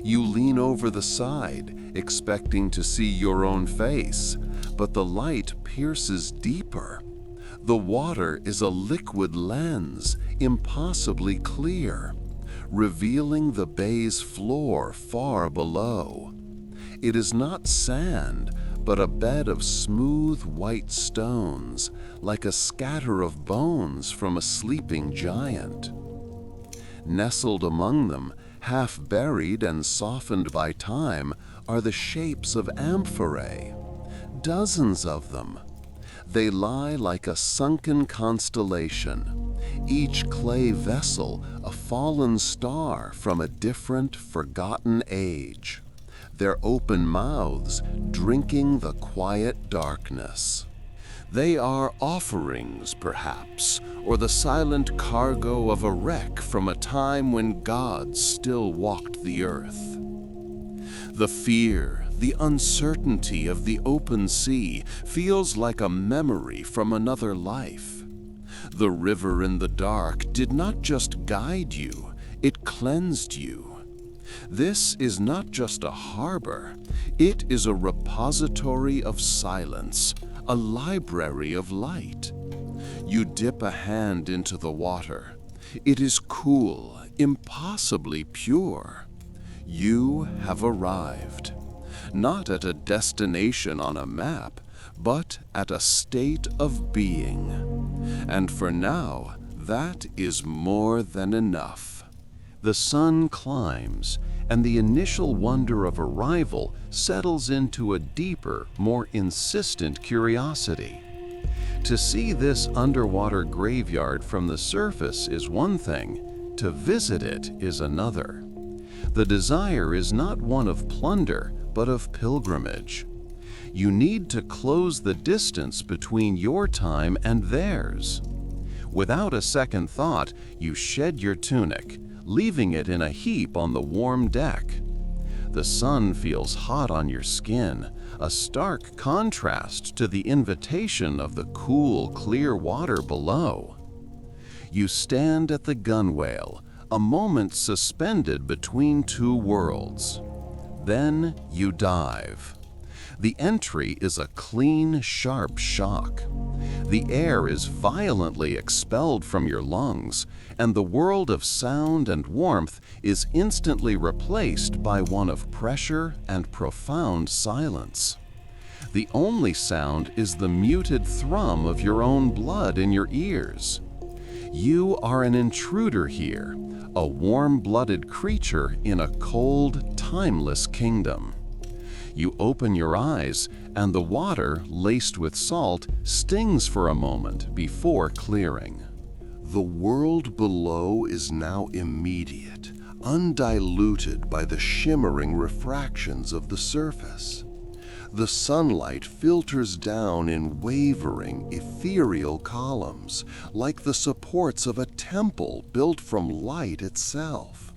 You lean over the side, expecting to see your own face, but the light pierces deeper. The water is a liquid lens, impossibly clear, revealing the bay's floor far below. It is not sand, but a bed of smooth white stones, like a scatter of bones from a sleeping giant. Nestled among them, half buried and softened by time, are the shapes of amphorae, dozens of them. They lie like a sunken constellation, each clay vessel a fallen star from a different, forgotten age, their open mouths drinking the quiet darkness. They are offerings, perhaps, or the silent cargo of a wreck from a time when gods still walked the earth. The fear, the uncertainty of the open sea feels like a memory from another life. The river in the dark did not just guide you, it cleansed you. This is not just a harbor, it is a repository of silence, a library of light. You dip a hand into the water. It is cool, impossibly pure. You have arrived, not at a destination on a map, but at a state of being. And for now, that is more than enough. The sun climbs, and the initial wonder of arrival settles into a deeper, more insistent curiosity. To see this underwater graveyard from the surface is one thing, to visit it is another. The desire is not one of plunder, but of pilgrimage. You need to close the distance between your time and theirs. Without a second thought, you shed your tunic, leaving it in a heap on the warm deck. The sun feels hot on your skin, a stark contrast to the invitation of the cool, clear water below. You stand at the gunwale, a moment suspended between two worlds. Then you dive. The entry is a clean, sharp shock. The air is violently expelled from your lungs, and the world of sound and warmth is instantly replaced by one of pressure and profound silence. The only sound is the muted thrum of your own blood in your ears. You are an intruder here, a warm-blooded creature in a cold, timeless kingdom. You open your eyes, and the water, laced with salt, stings for a moment before clearing. The world below is now immediate, undiluted by the shimmering refractions of the surface. The sunlight filters down in wavering, ethereal columns, like the supports of a temple built from light itself.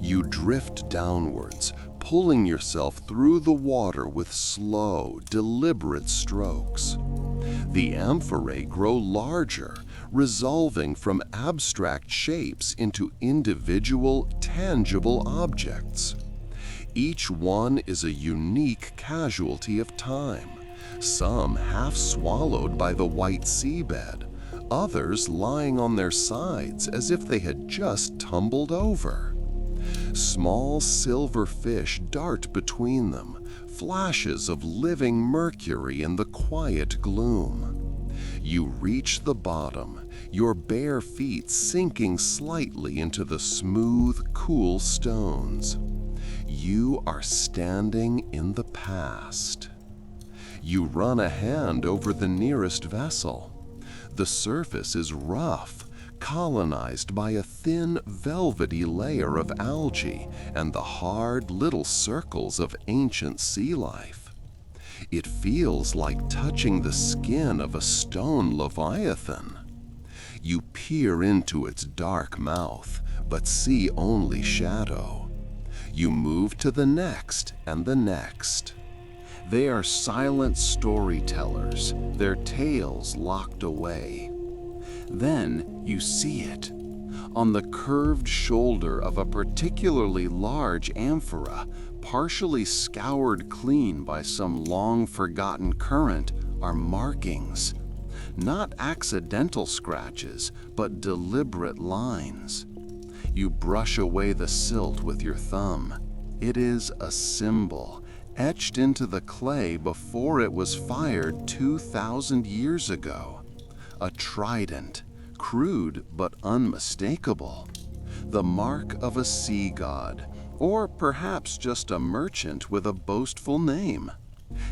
You drift downwards, pulling yourself through the water with slow, deliberate strokes. The amphorae grow larger, resolving from abstract shapes into individual, tangible objects. Each one is a unique casualty of time, some half swallowed by the white seabed, others lying on their sides as if they had just tumbled over. Small silver fish dart between them, flashes of living mercury in the quiet gloom. You reach the bottom, your bare feet sinking slightly into the smooth, cool stones. You are standing in the past. You run a hand over the nearest vessel. The surface is rough, colonized by a thin, velvety layer of algae and the hard little circles of ancient sea life. It feels like touching the skin of a stone leviathan. You peer into its dark mouth, but see only shadow. You move to the next and the next. They are silent storytellers, their tales locked away. Then you see it. On the curved shoulder of a particularly large amphora, partially scoured clean by some long-forgotten current, are markings. Not accidental scratches, but deliberate lines. You brush away the silt with your thumb. It is a symbol, etched into the clay before it was fired 2,000 years ago. A trident, crude but unmistakable. The mark of a sea god, or perhaps just a merchant with a boastful name.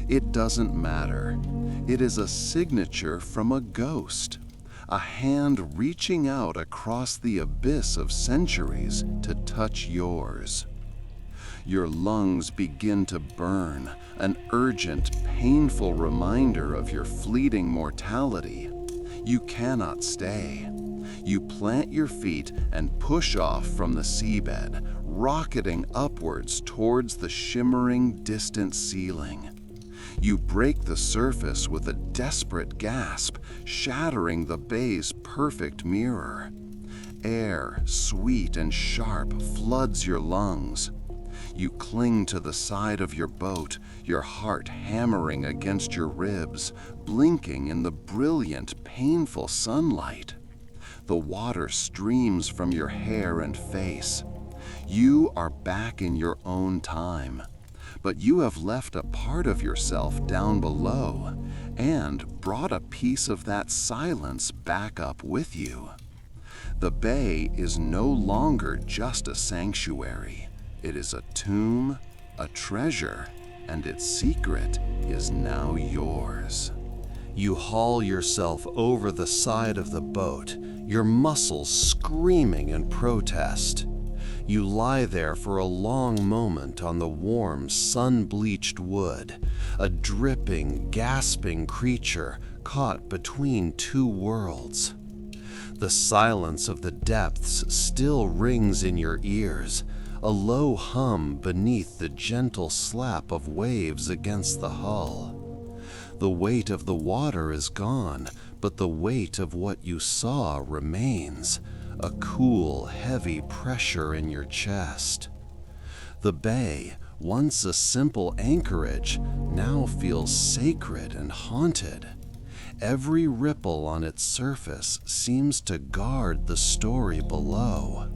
It doesn't matter. It is a signature from a ghost. A hand reaching out across the abyss of centuries to touch yours. Your lungs begin to burn, an urgent, painful reminder of your fleeting mortality. You cannot stay. You plant your feet and push off from the seabed, rocketing upwards towards the shimmering, distant ceiling. You break the surface with a desperate gasp, shattering the bay's perfect mirror. Air, sweet and sharp, floods your lungs. You cling to the side of your boat, your heart hammering against your ribs, blinking in the brilliant, painful sunlight. The water streams from your hair and face. You are back in your own time. But you have left a part of yourself down below and brought a piece of that silence back up with you. The bay is no longer just a sanctuary. It is a tomb, a treasure, and its secret is now yours. You haul yourself over the side of the boat, your muscles screaming in protest. You lie there for a long moment on the warm, sun-bleached wood, a dripping, gasping creature caught between two worlds. The silence of the depths still rings in your ears, a low hum beneath the gentle slap of waves against the hull. The weight of the water is gone, but the weight of what you saw remains. A cool, heavy pressure in your chest. The bay, once a simple anchorage, now feels sacred and haunted. Every ripple on its surface seems to guard the story below.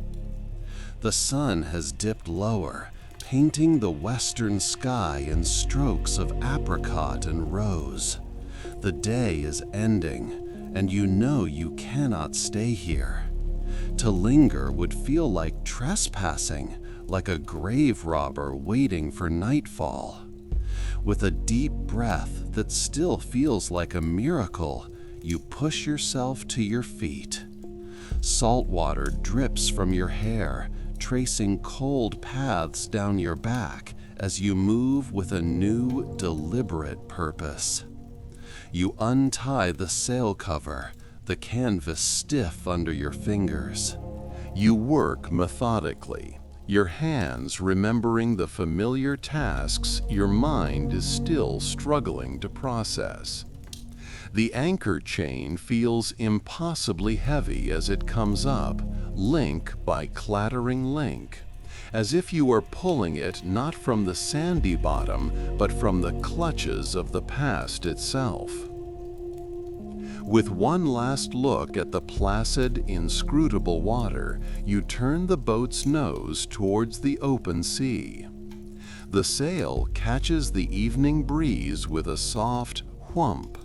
The sun has dipped lower, painting the western sky in strokes of apricot and rose. The day is ending, and you know you cannot stay here. To linger would feel like trespassing, like a grave robber waiting for nightfall. With a deep breath that still feels like a miracle, you push yourself to your feet. Salt water drips from your hair, tracing cold paths down your back as you move with a new, deliberate purpose. You untie the sail cover, the canvas stiff under your fingers. You work methodically, your hands remembering the familiar tasks your mind is still struggling to process. The anchor chain feels impossibly heavy as it comes up, link by clattering link, as if you are pulling it not from the sandy bottom, but from the clutches of the past itself. With one last look at the placid, inscrutable water, you turn the boat's nose towards the open sea. The sail catches the evening breeze with a soft whump,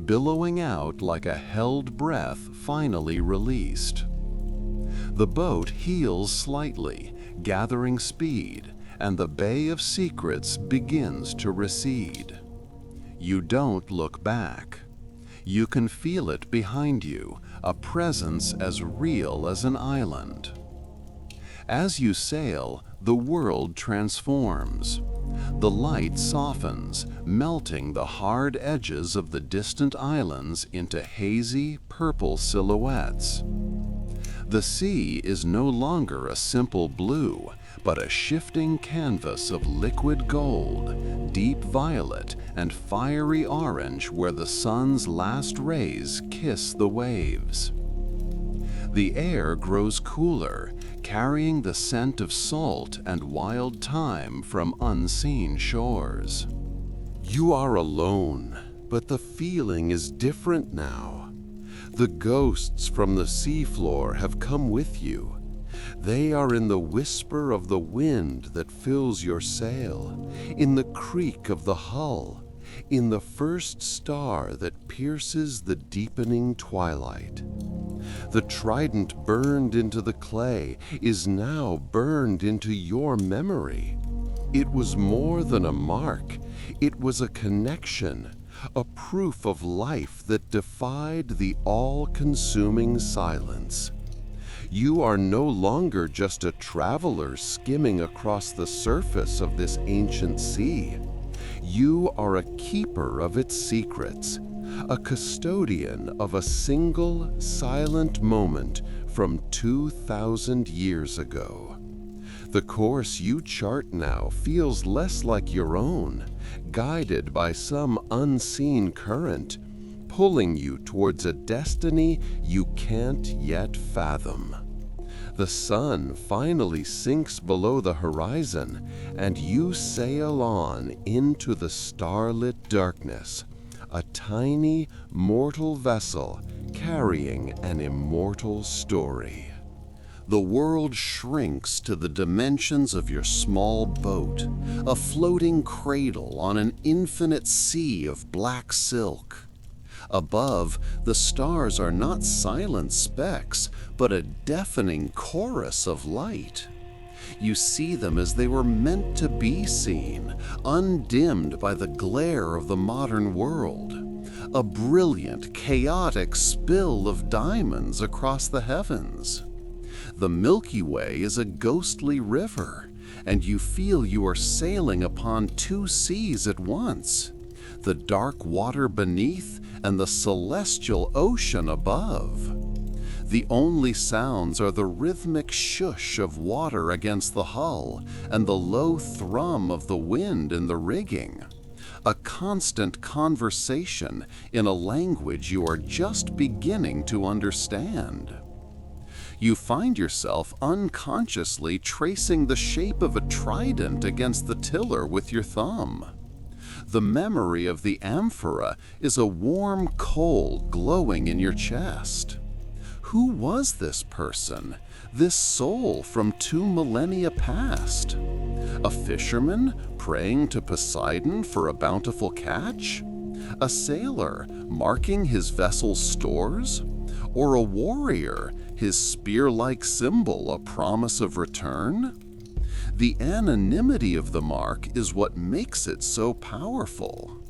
billowing out like a held breath finally released. The boat heels slightly, gathering speed, and the Bay of Secrets begins to recede. You don't look back. You can feel it behind you, a presence as real as an island. As you sail, the world transforms. The light softens, melting the hard edges of the distant islands into hazy, purple silhouettes. The sea is no longer a simple blue, but a shifting canvas of liquid gold, deep violet, and fiery orange where the sun's last rays kiss the waves. The air grows cooler, carrying the scent of salt and wild thyme from unseen shores. You are alone, but the feeling is different now. The ghosts from the seafloor have come with you. They are in the whisper of the wind that fills your sail, in the creak of the hull, in the first star that pierces the deepening twilight. The trident burned into the clay is now burned into your memory. It was more than a mark. It was a connection, a proof of life that defied the all-consuming silence. You are no longer just a traveler skimming across the surface of this ancient sea. You are a keeper of its secrets, a custodian of a single, silent moment from 2,000 years ago. The course you chart now feels less like your own, guided by some unseen current, pulling you towards a destiny you can't yet fathom. The sun finally sinks below the horizon, and you sail on into the starlit darkness, a tiny, mortal vessel carrying an immortal story. The world shrinks to the dimensions of your small boat, a floating cradle on an infinite sea of black silk. Above, the stars are not silent specks, but a deafening chorus of light. You see them as they were meant to be seen, undimmed by the glare of the modern world. A brilliant, chaotic spill of diamonds across the heavens. The Milky Way is a ghostly river, and you feel you are sailing upon two seas at once, the dark water beneath and the celestial ocean above. The only sounds are the rhythmic shush of water against the hull and the low thrum of the wind in the rigging. A constant conversation in a language you are just beginning to understand. You find yourself unconsciously tracing the shape of a trident against the tiller with your thumb. The memory of the amphora is a warm coal glowing in your chest. Who was this person, this soul from 2 millennia past? A fisherman praying to Poseidon for a bountiful catch? A sailor marking his vessel's stores? Or a warrior, his spear-like symbol a promise of return? The anonymity of the mark is what makes it so powerful.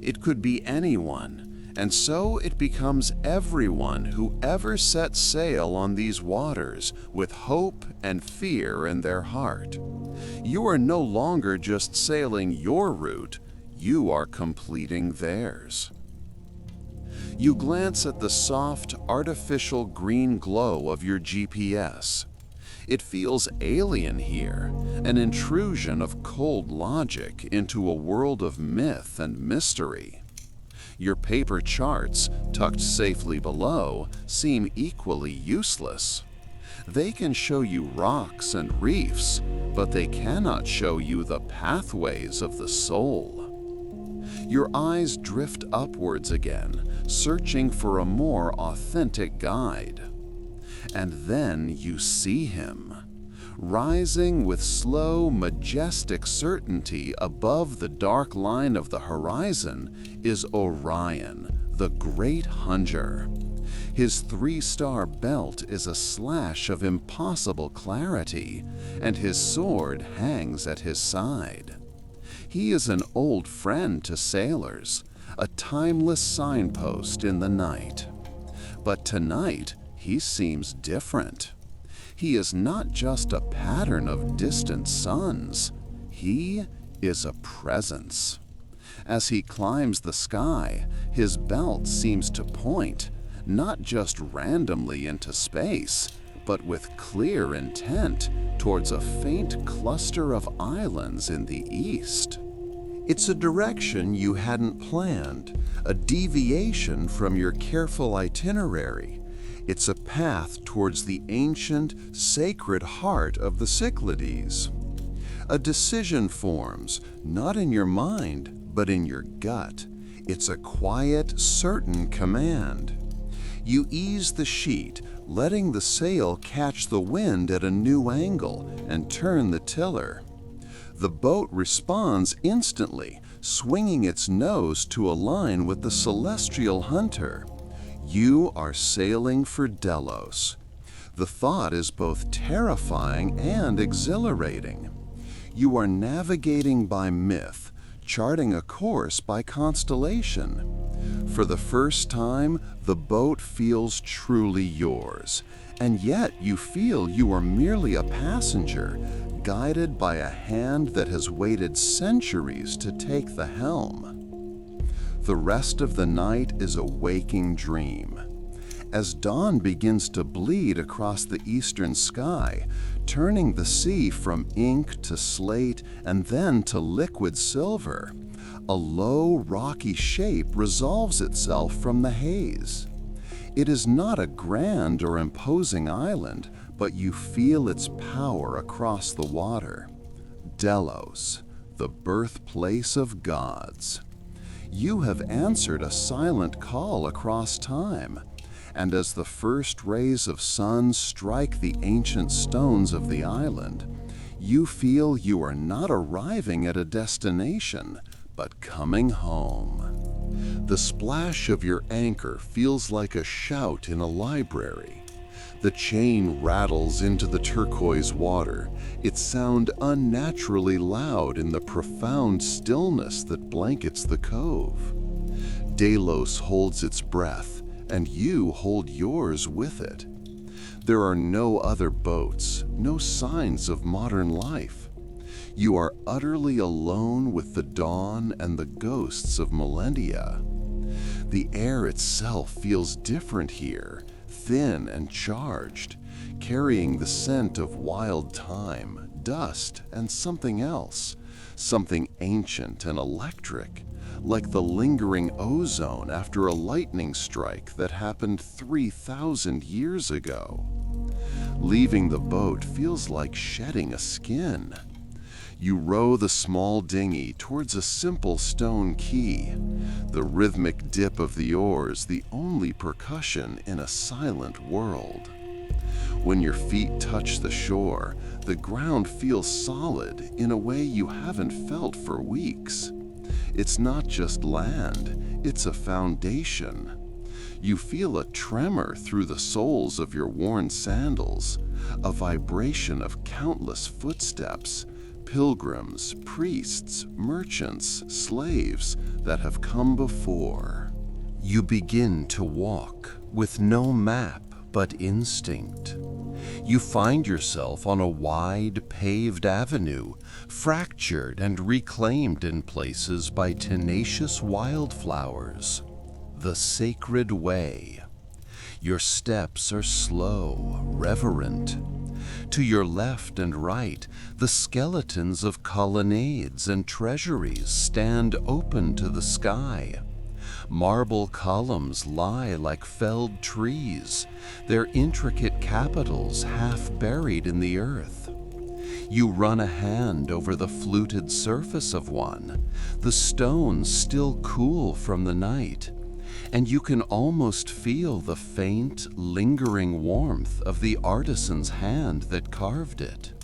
It could be anyone, And so it becomes everyone who ever set sail on these waters with hope and fear in their heart. You are no longer just sailing your route, you are completing theirs. You glance at the soft, artificial green glow of your GPS. It feels alien here, an intrusion of cold logic into a world of myth and mystery. Your paper charts, tucked safely below, seem equally useless. They can show you rocks and reefs, but they cannot show you the pathways of the soul. Your eyes drift upwards again, searching for a more authentic guide. And then you see him. Rising with slow, majestic certainty above the dark line of the horizon is Orion, the Great Hunger. His 3-star belt is a slash of impossible clarity, and his sword hangs at his side. He is an old friend to sailors, a timeless signpost in the night. But tonight, he seems different. He is not just a pattern of distant suns. He is a presence. As he climbs the sky, his belt seems to point, not just randomly into space, but with clear intent towards a faint cluster of islands in the east. It's a direction you hadn't planned, a deviation from your careful itinerary. It's a path towards the ancient, sacred heart of the Cyclades. A decision forms, not in your mind, but in your gut. It's a quiet, certain command. You ease the sheet, letting the sail catch the wind at a new angle, and turn the tiller. The boat responds instantly, swinging its nose to align with the celestial hunter. You are sailing for Delos. The thought is both terrifying and exhilarating. You are navigating by myth, charting a course by constellation. For the first time, the boat feels truly yours, and yet you feel you are merely a passenger, guided by a hand that has waited centuries to take the helm. The rest of the night is a waking dream. As dawn begins to bleed across the eastern sky, turning the sea from ink to slate and then to liquid silver, a low, rocky shape resolves itself from the haze. It is not a grand or imposing island, but you feel its power across the water. Delos, the birthplace of gods. You have answered a silent call across time, and as the first rays of sun strike the ancient stones of the island, you feel you are not arriving at a destination, but coming home. The splash of your anchor feels like a shout in a library. The chain rattles into the turquoise water, its sound unnaturally loud in the profound stillness that blankets the cove. Delos holds its breath, and you hold yours with it. There are no other boats, no signs of modern life. You are utterly alone with the dawn and the ghosts of millennia. The air itself feels different here, thin and charged, carrying the scent of wild thyme, dust, and something else, something ancient and electric, like the lingering ozone after a lightning strike that happened 3,000 years ago. Leaving the boat feels like shedding a skin. You row the small dinghy towards a simple stone quay, the rhythmic dip of the oars the only percussion in a silent world. When your feet touch the shore, the ground feels solid in a way you haven't felt for weeks. It's not just land, it's a foundation. You feel a tremor through the soles of your worn sandals, a vibration of countless footsteps, pilgrims, priests, merchants, slaves that have come before. You begin to walk with no map but instinct. You find yourself on a wide, paved avenue, fractured and reclaimed in places by tenacious wildflowers. The sacred way. Your steps are slow, reverent. To your left and right, the skeletons of colonnades and treasuries stand open to the sky. Marble columns lie like felled trees, their intricate capitals half buried in the earth. You run a hand over the fluted surface of one, the stones still cool from the night, and you can almost feel the faint, lingering warmth of the artisan's hand that carved it.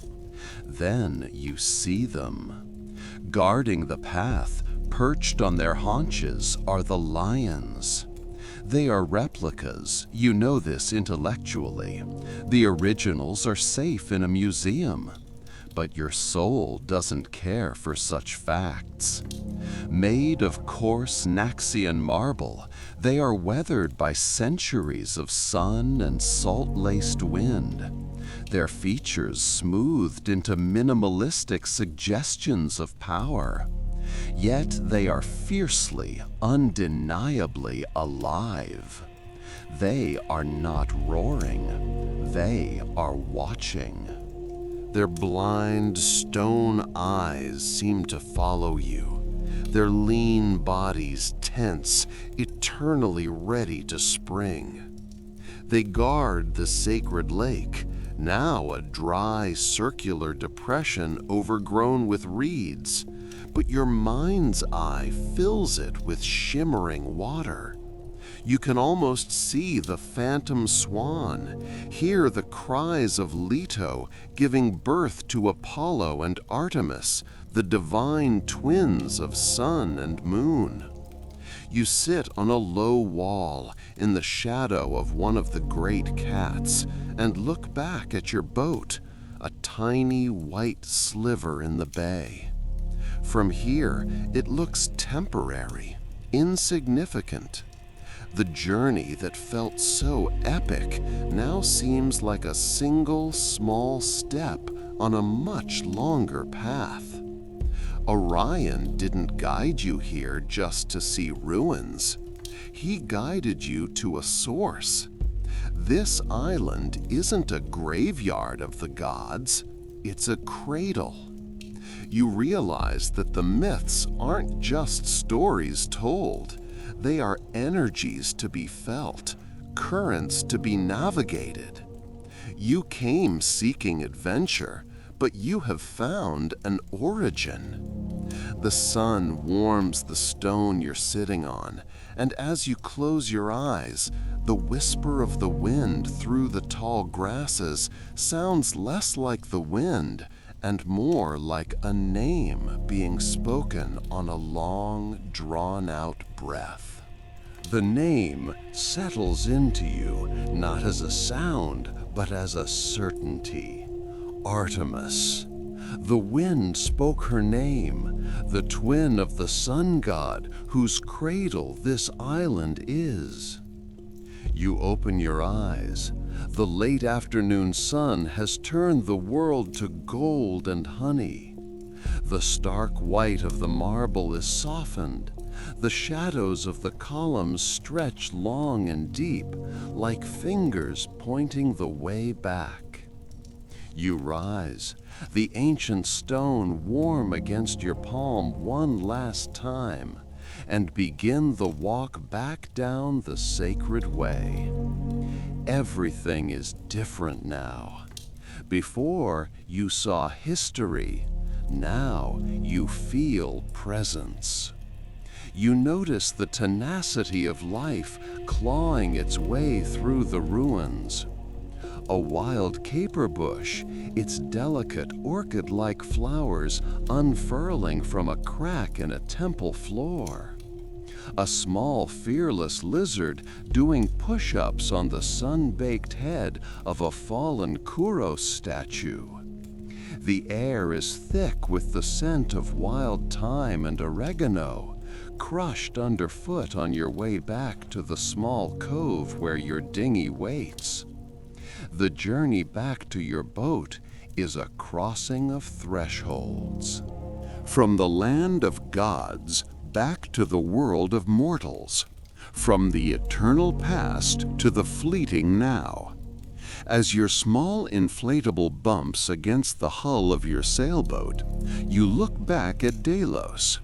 Then you see them. Guarding the path, perched on their haunches, are the lions. They are replicas, you know this intellectually. The originals are safe in a museum. But your soul doesn't care for such facts. Made of coarse Naxian marble, they are weathered by centuries of sun and salt-laced wind. Their features smoothed into minimalistic suggestions of power. Yet they are fiercely, undeniably alive. They are not roaring, they are watching. Their blind, stone eyes seem to follow you, their lean bodies tense, eternally ready to spring. They guard the sacred lake, now a dry, circular depression overgrown with reeds, but your mind's eye fills it with shimmering water. You can almost see the phantom swan, hear the cries of Leto giving birth to Apollo and Artemis, the divine twins of sun and moon. You sit on a low wall in the shadow of one of the great cats and look back at your boat, a tiny white sliver in the bay. From here, it looks temporary, insignificant. The journey that felt so epic now seems like a single small step on a much longer path. Orion didn't guide you here just to see ruins. He guided you to a source. This island isn't a graveyard of the gods, it's a cradle. You realize that the myths aren't just stories told. They are energies to be felt, currents to be navigated. You came seeking adventure, but you have found an origin. The sun warms the stone you're sitting on, and as you close your eyes, the whisper of the wind through the tall grasses sounds less like the wind and more like a name being spoken on a long, drawn-out breath. The name settles into you, not as a sound, but as a certainty. Artemis. The wind spoke her name, the twin of the sun god whose cradle this island is. You open your eyes. The late afternoon sun has turned the world to gold and honey. The stark white of the marble is softened. The shadows of the columns stretch long and deep, like fingers pointing the way back. You rise, the ancient stone warm against your palm one last time, and begin the walk back down the sacred way. Everything is different now. Before, you saw history. Now, you feel presence. You notice the tenacity of life clawing its way through the ruins. A wild caper bush, its delicate orchid-like flowers unfurling from a crack in a temple floor. A small, fearless lizard doing push-ups on the sun-baked head of a fallen Kouros statue. The air is thick with the scent of wild thyme and oregano, crushed underfoot on your way back to the small cove where your dinghy waits. The journey back to your boat is a crossing of thresholds. From the land of gods back to the world of mortals. From the eternal past to the fleeting now. As your small inflatable bumps against the hull of your sailboat, you look back at Delos.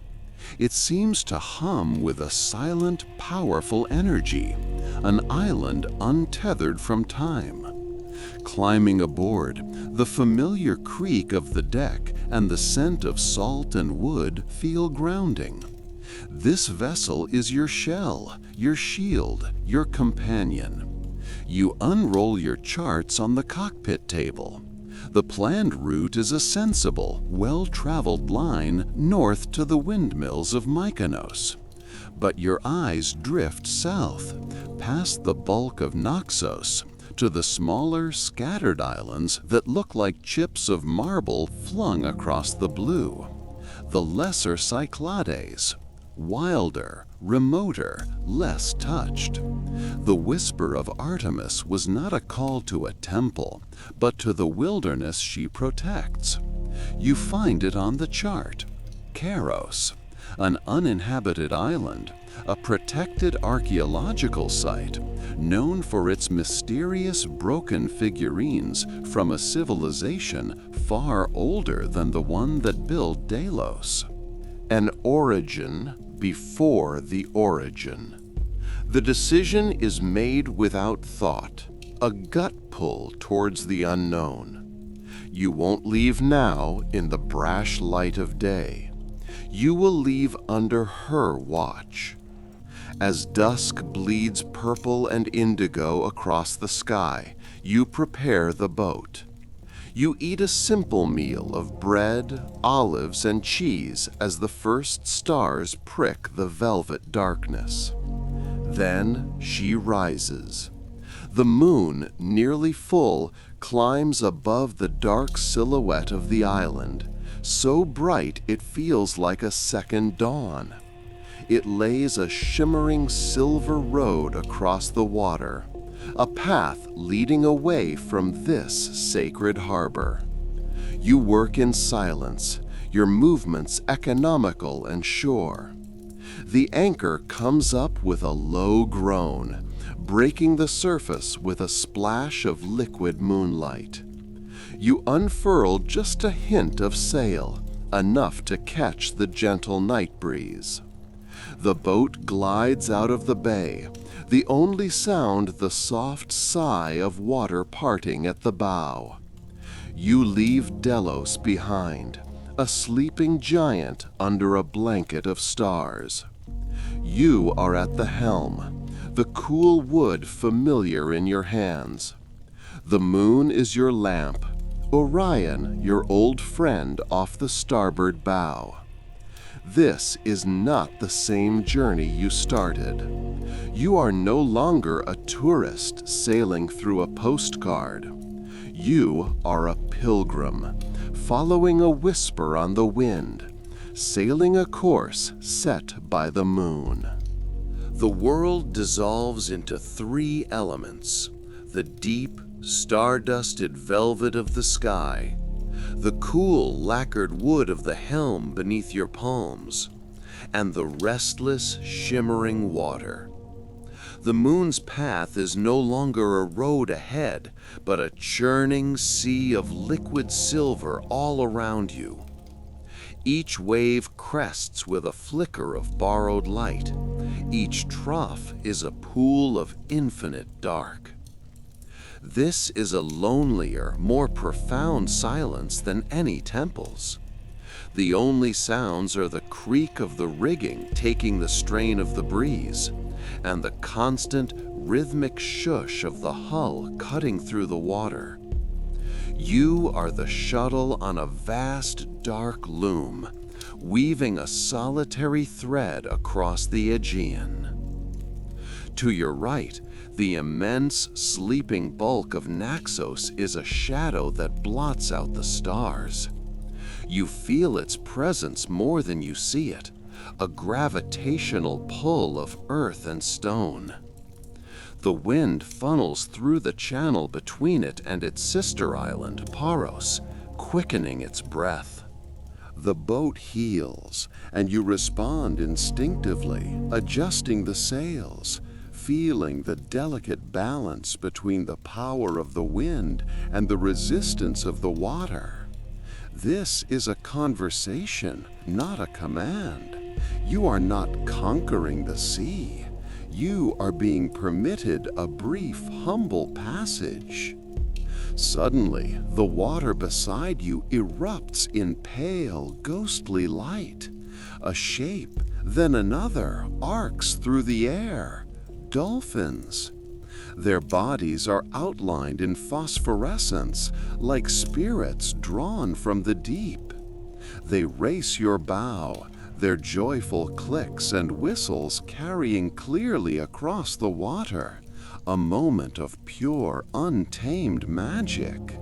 It seems to hum with a silent, powerful energy, an island untethered from time. Climbing aboard, the familiar creak of the deck and the scent of salt and wood feel grounding. This vessel is your shell, your shield, your companion. You unroll your charts on the cockpit table. The planned route is a sensible, well-traveled line north to the windmills of Mykonos. But your eyes drift south, past the bulk of Naxos, to the smaller, scattered islands that look like chips of marble flung across the blue. The lesser Cyclades, wilder, remoter, less touched. The whisper of Artemis was not a call to a temple, but to the wilderness she protects. You find it on the chart. Kairos, an uninhabited island, a protected archaeological site, known for its mysterious broken figurines from a civilization far older than the one that built Delos. An origin before the origin. The decision is made without thought, a gut pull towards the unknown. You won't leave now in the brash light of day. You will leave under her watch. As dusk bleeds purple and indigo across the sky, you prepare the boat. You eat a simple meal of bread, olives, and cheese as the first stars prick the velvet darkness. Then she rises. The moon, nearly full, climbs above the dark silhouette of the island, so bright it feels like a second dawn. It lays a shimmering silver road across the water, a path leading away from this sacred harbor. You work in silence, your movements economical and sure. The anchor comes up with a low groan, breaking the surface with a splash of liquid moonlight. You unfurl just a hint of sail, enough to catch the gentle night breeze. The boat glides out of the bay, the only sound the soft sigh of water parting at the bow. You leave Delos behind, a sleeping giant under a blanket of stars. You are at the helm, the cool wood familiar in your hands. The moon is your lamp, Orion your old friend off the starboard bow. This is not the same journey you started. You are no longer a tourist sailing through a postcard. You are a pilgrim, following a whisper on the wind, sailing a course set by the moon. The world dissolves into three elements: the deep, star-dusted velvet of the sky, the cool, lacquered wood of the helm beneath your palms, and the restless, shimmering water. The moon's path is no longer a road ahead, but a churning sea of liquid silver all around you. Each wave crests with a flicker of borrowed light. Each trough is a pool of infinite dark. This is a lonelier, more profound silence than any temple's. The only sounds are the creak of the rigging taking the strain of the breeze, and the constant, rhythmic shush of the hull cutting through the water. You are the shuttle on a vast, dark loom, weaving a solitary thread across the Aegean. To your right, the immense, sleeping bulk of Naxos is a shadow that blots out the stars. You feel its presence more than you see it, a gravitational pull of earth and stone. The wind funnels through the channel between it and its sister island, Paros, quickening its breath. The boat heels, and you respond instinctively, adjusting the sails, feeling the delicate balance between the power of the wind and the resistance of the water. This is a conversation, not a command. You are not conquering the sea. You are being permitted a brief, humble passage. Suddenly, the water beside you erupts in pale, ghostly light. A shape, then another, arcs through the air. Dolphins. Their bodies are outlined in phosphorescence, like spirits drawn from the deep. They race your bow, their joyful clicks and whistles carrying clearly across the water, a moment of pure, untamed magic.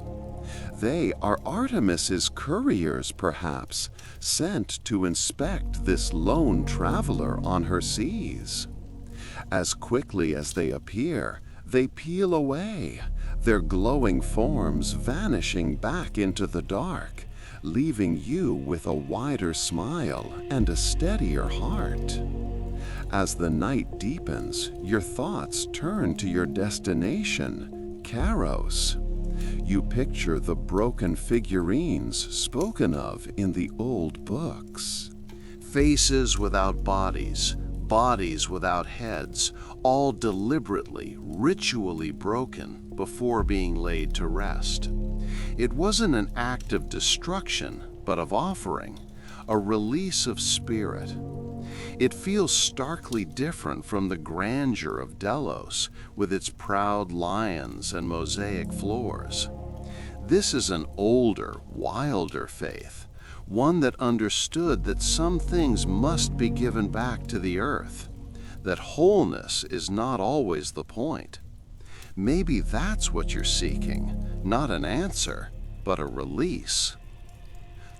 They are Artemis's couriers, perhaps, sent to inspect this lone traveler on her seas. As quickly as they appear, they peel away, their glowing forms vanishing back into the dark, leaving you with a wider smile and a steadier heart. As the night deepens, your thoughts turn to your destination, Karos. You picture the broken figurines spoken of in the old books. Faces without bodies, bodies without heads, all deliberately, ritually broken before being laid to rest. It wasn't an act of destruction, but of offering, a release of spirit. It feels starkly different from the grandeur of Delos, with its proud lions and mosaic floors. This is an older, wilder faith, one that understood that some things must be given back to the earth, that wholeness is not always the point. Maybe that's what you're seeking, not an answer, but a release.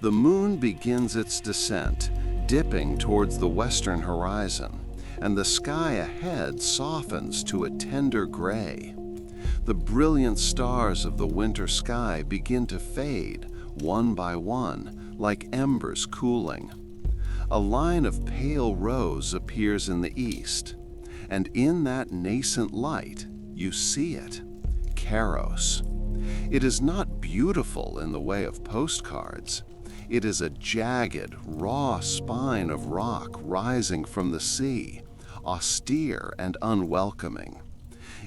The moon begins its descent, dipping towards the western horizon, and the sky ahead softens to a tender gray. The brilliant stars of the winter sky begin to fade, one by one, like embers cooling. A line of pale rose appears in the east, and in that nascent light, you see it, Karos. It is not beautiful in the way of postcards. It is a jagged, raw spine of rock rising from the sea, austere and unwelcoming.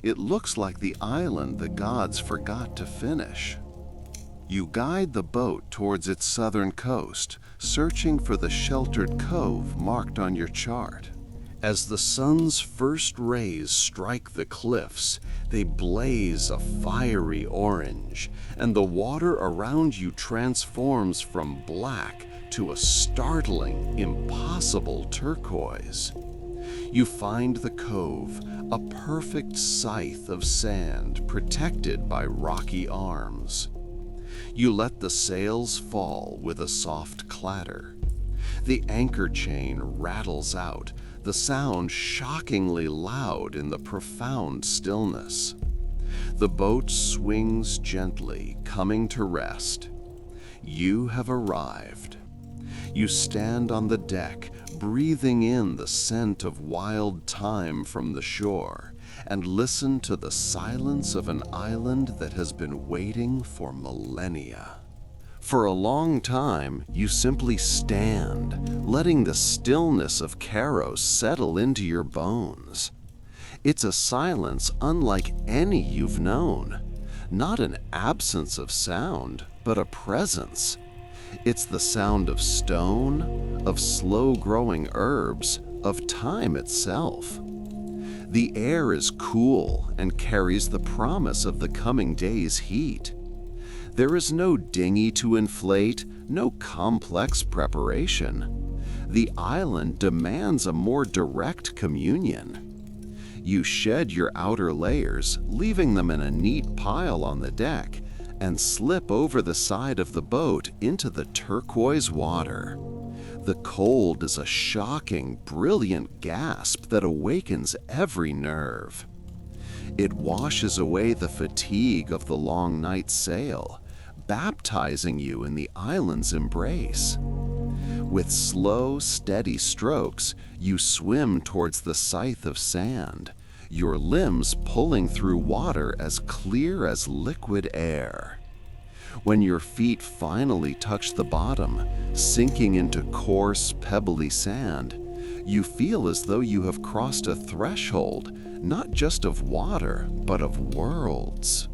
It looks like the island the gods forgot to finish. You guide the boat towards its southern coast, searching for the sheltered cove marked on your chart. As the sun's first rays strike the cliffs, they blaze a fiery orange, and the water around you transforms from black to a startling, impossible turquoise. You find the cove, a perfect scythe of sand protected by rocky arms. You let the sails fall with a soft clatter. The anchor chain rattles out, the sound shockingly loud in the profound stillness. The boat swings gently, coming to rest. You have arrived. You stand on the deck, breathing in the scent of wild thyme from the shore, and listen to the silence of an island that has been waiting for millennia. For a long time, you simply stand, letting the stillness of Karos settle into your bones. It's a silence unlike any you've known. Not an absence of sound, but a presence. It's the sound of stone, of slow-growing herbs, of time itself. The air is cool and carries the promise of the coming day's heat. There is no dinghy to inflate, no complex preparation. The island demands a more direct communion. You shed your outer layers, leaving them in a neat pile on the deck, and slip over the side of the boat into the turquoise water. The cold is a shocking, brilliant gasp that awakens every nerve. It washes away the fatigue of the long night's sail, baptizing you in the island's embrace. With slow, steady strokes, you swim towards the scythe of sand, your limbs pulling through water as clear as liquid air. When your feet finally touch the bottom, sinking into coarse, pebbly sand, you feel as though you have crossed a threshold, not just of water, but of worlds.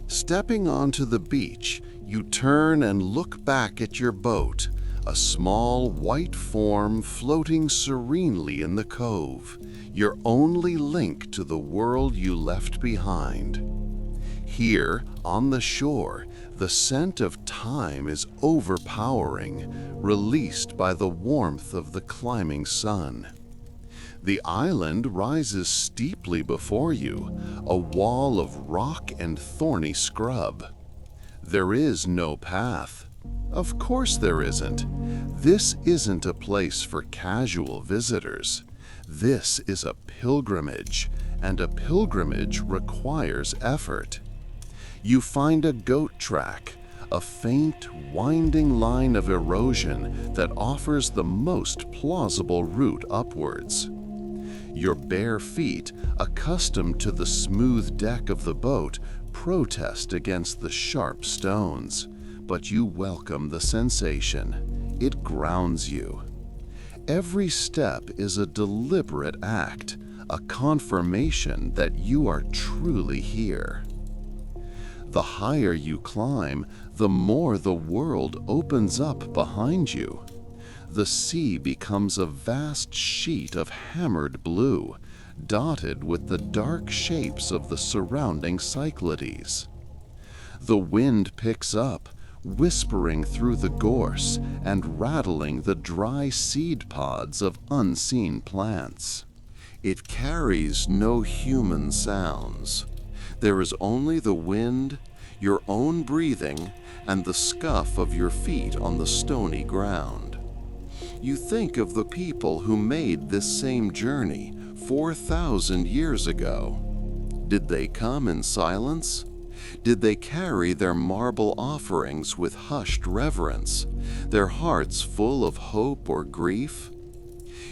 Stepping onto the beach, you turn and look back at your boat, a small white form floating serenely in the cove, your only link to the world you left behind. Here, on the shore, the scent of time is overpowering, released by the warmth of the climbing sun. The island rises steeply before you, a wall of rock and thorny scrub. There is no path. Of course there isn't. This isn't a place for casual visitors. This is a pilgrimage, and a pilgrimage requires effort. You find a goat track, a faint, winding line of erosion that offers the most plausible route upwards. Your bare feet, accustomed to the smooth deck of the boat, protest against the sharp stones, but you welcome the sensation. It grounds you. Every step is a deliberate act, a confirmation that you are truly here. The higher you climb, the more the world opens up behind you. The sea becomes a vast sheet of hammered blue, dotted with the dark shapes of the surrounding Cyclades. The wind picks up, whispering through the gorse and rattling the dry seed pods of unseen plants. It carries no human sounds. There is only the wind, your own breathing, and the scuff of your feet on the stony ground. You think of the people who made this same journey 4,000 years ago. Did they come in silence? Did they carry their marble offerings with hushed reverence, their hearts full of hope or grief?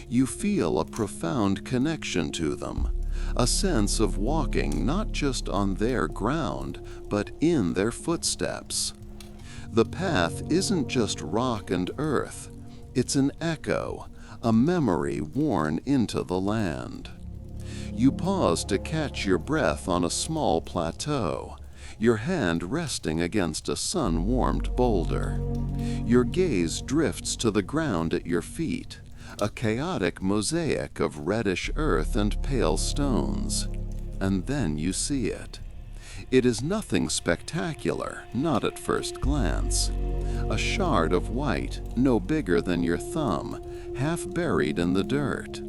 You feel a profound connection to them, a sense of walking not just on their ground, but in their footsteps. The path isn't just rock and earth, it's an echo, a memory worn into the land. You pause to catch your breath on a small plateau, your hand resting against a sun-warmed boulder. Your gaze drifts to the ground at your feet, a chaotic mosaic of reddish earth and pale stones. And then you see it. It is nothing spectacular, not at first glance. A shard of white, no bigger than your thumb, half buried in the dirt.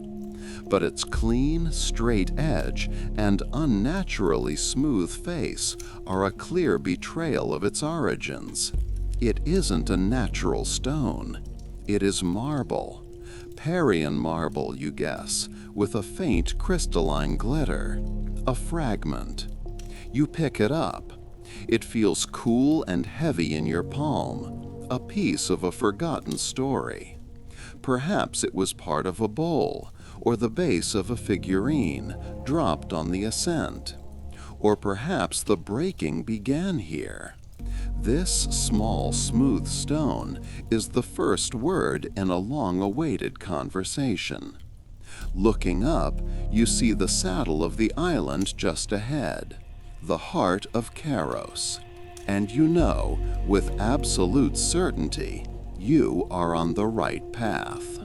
But its clean, straight edge and unnaturally smooth face are a clear betrayal of its origins. It isn't a natural stone. It is marble. Parian marble, you guess, with a faint crystalline glitter. A fragment. You pick it up. It feels cool and heavy in your palm, a piece of a forgotten story. Perhaps it was part of a bowl, or the base of a figurine, dropped on the ascent. Or perhaps the breaking began here. This small, smooth stone is the first word in a long-awaited conversation. Looking up, you see the saddle of the island just ahead, the heart of Kairos, and you know, with absolute certainty, you are on the right path.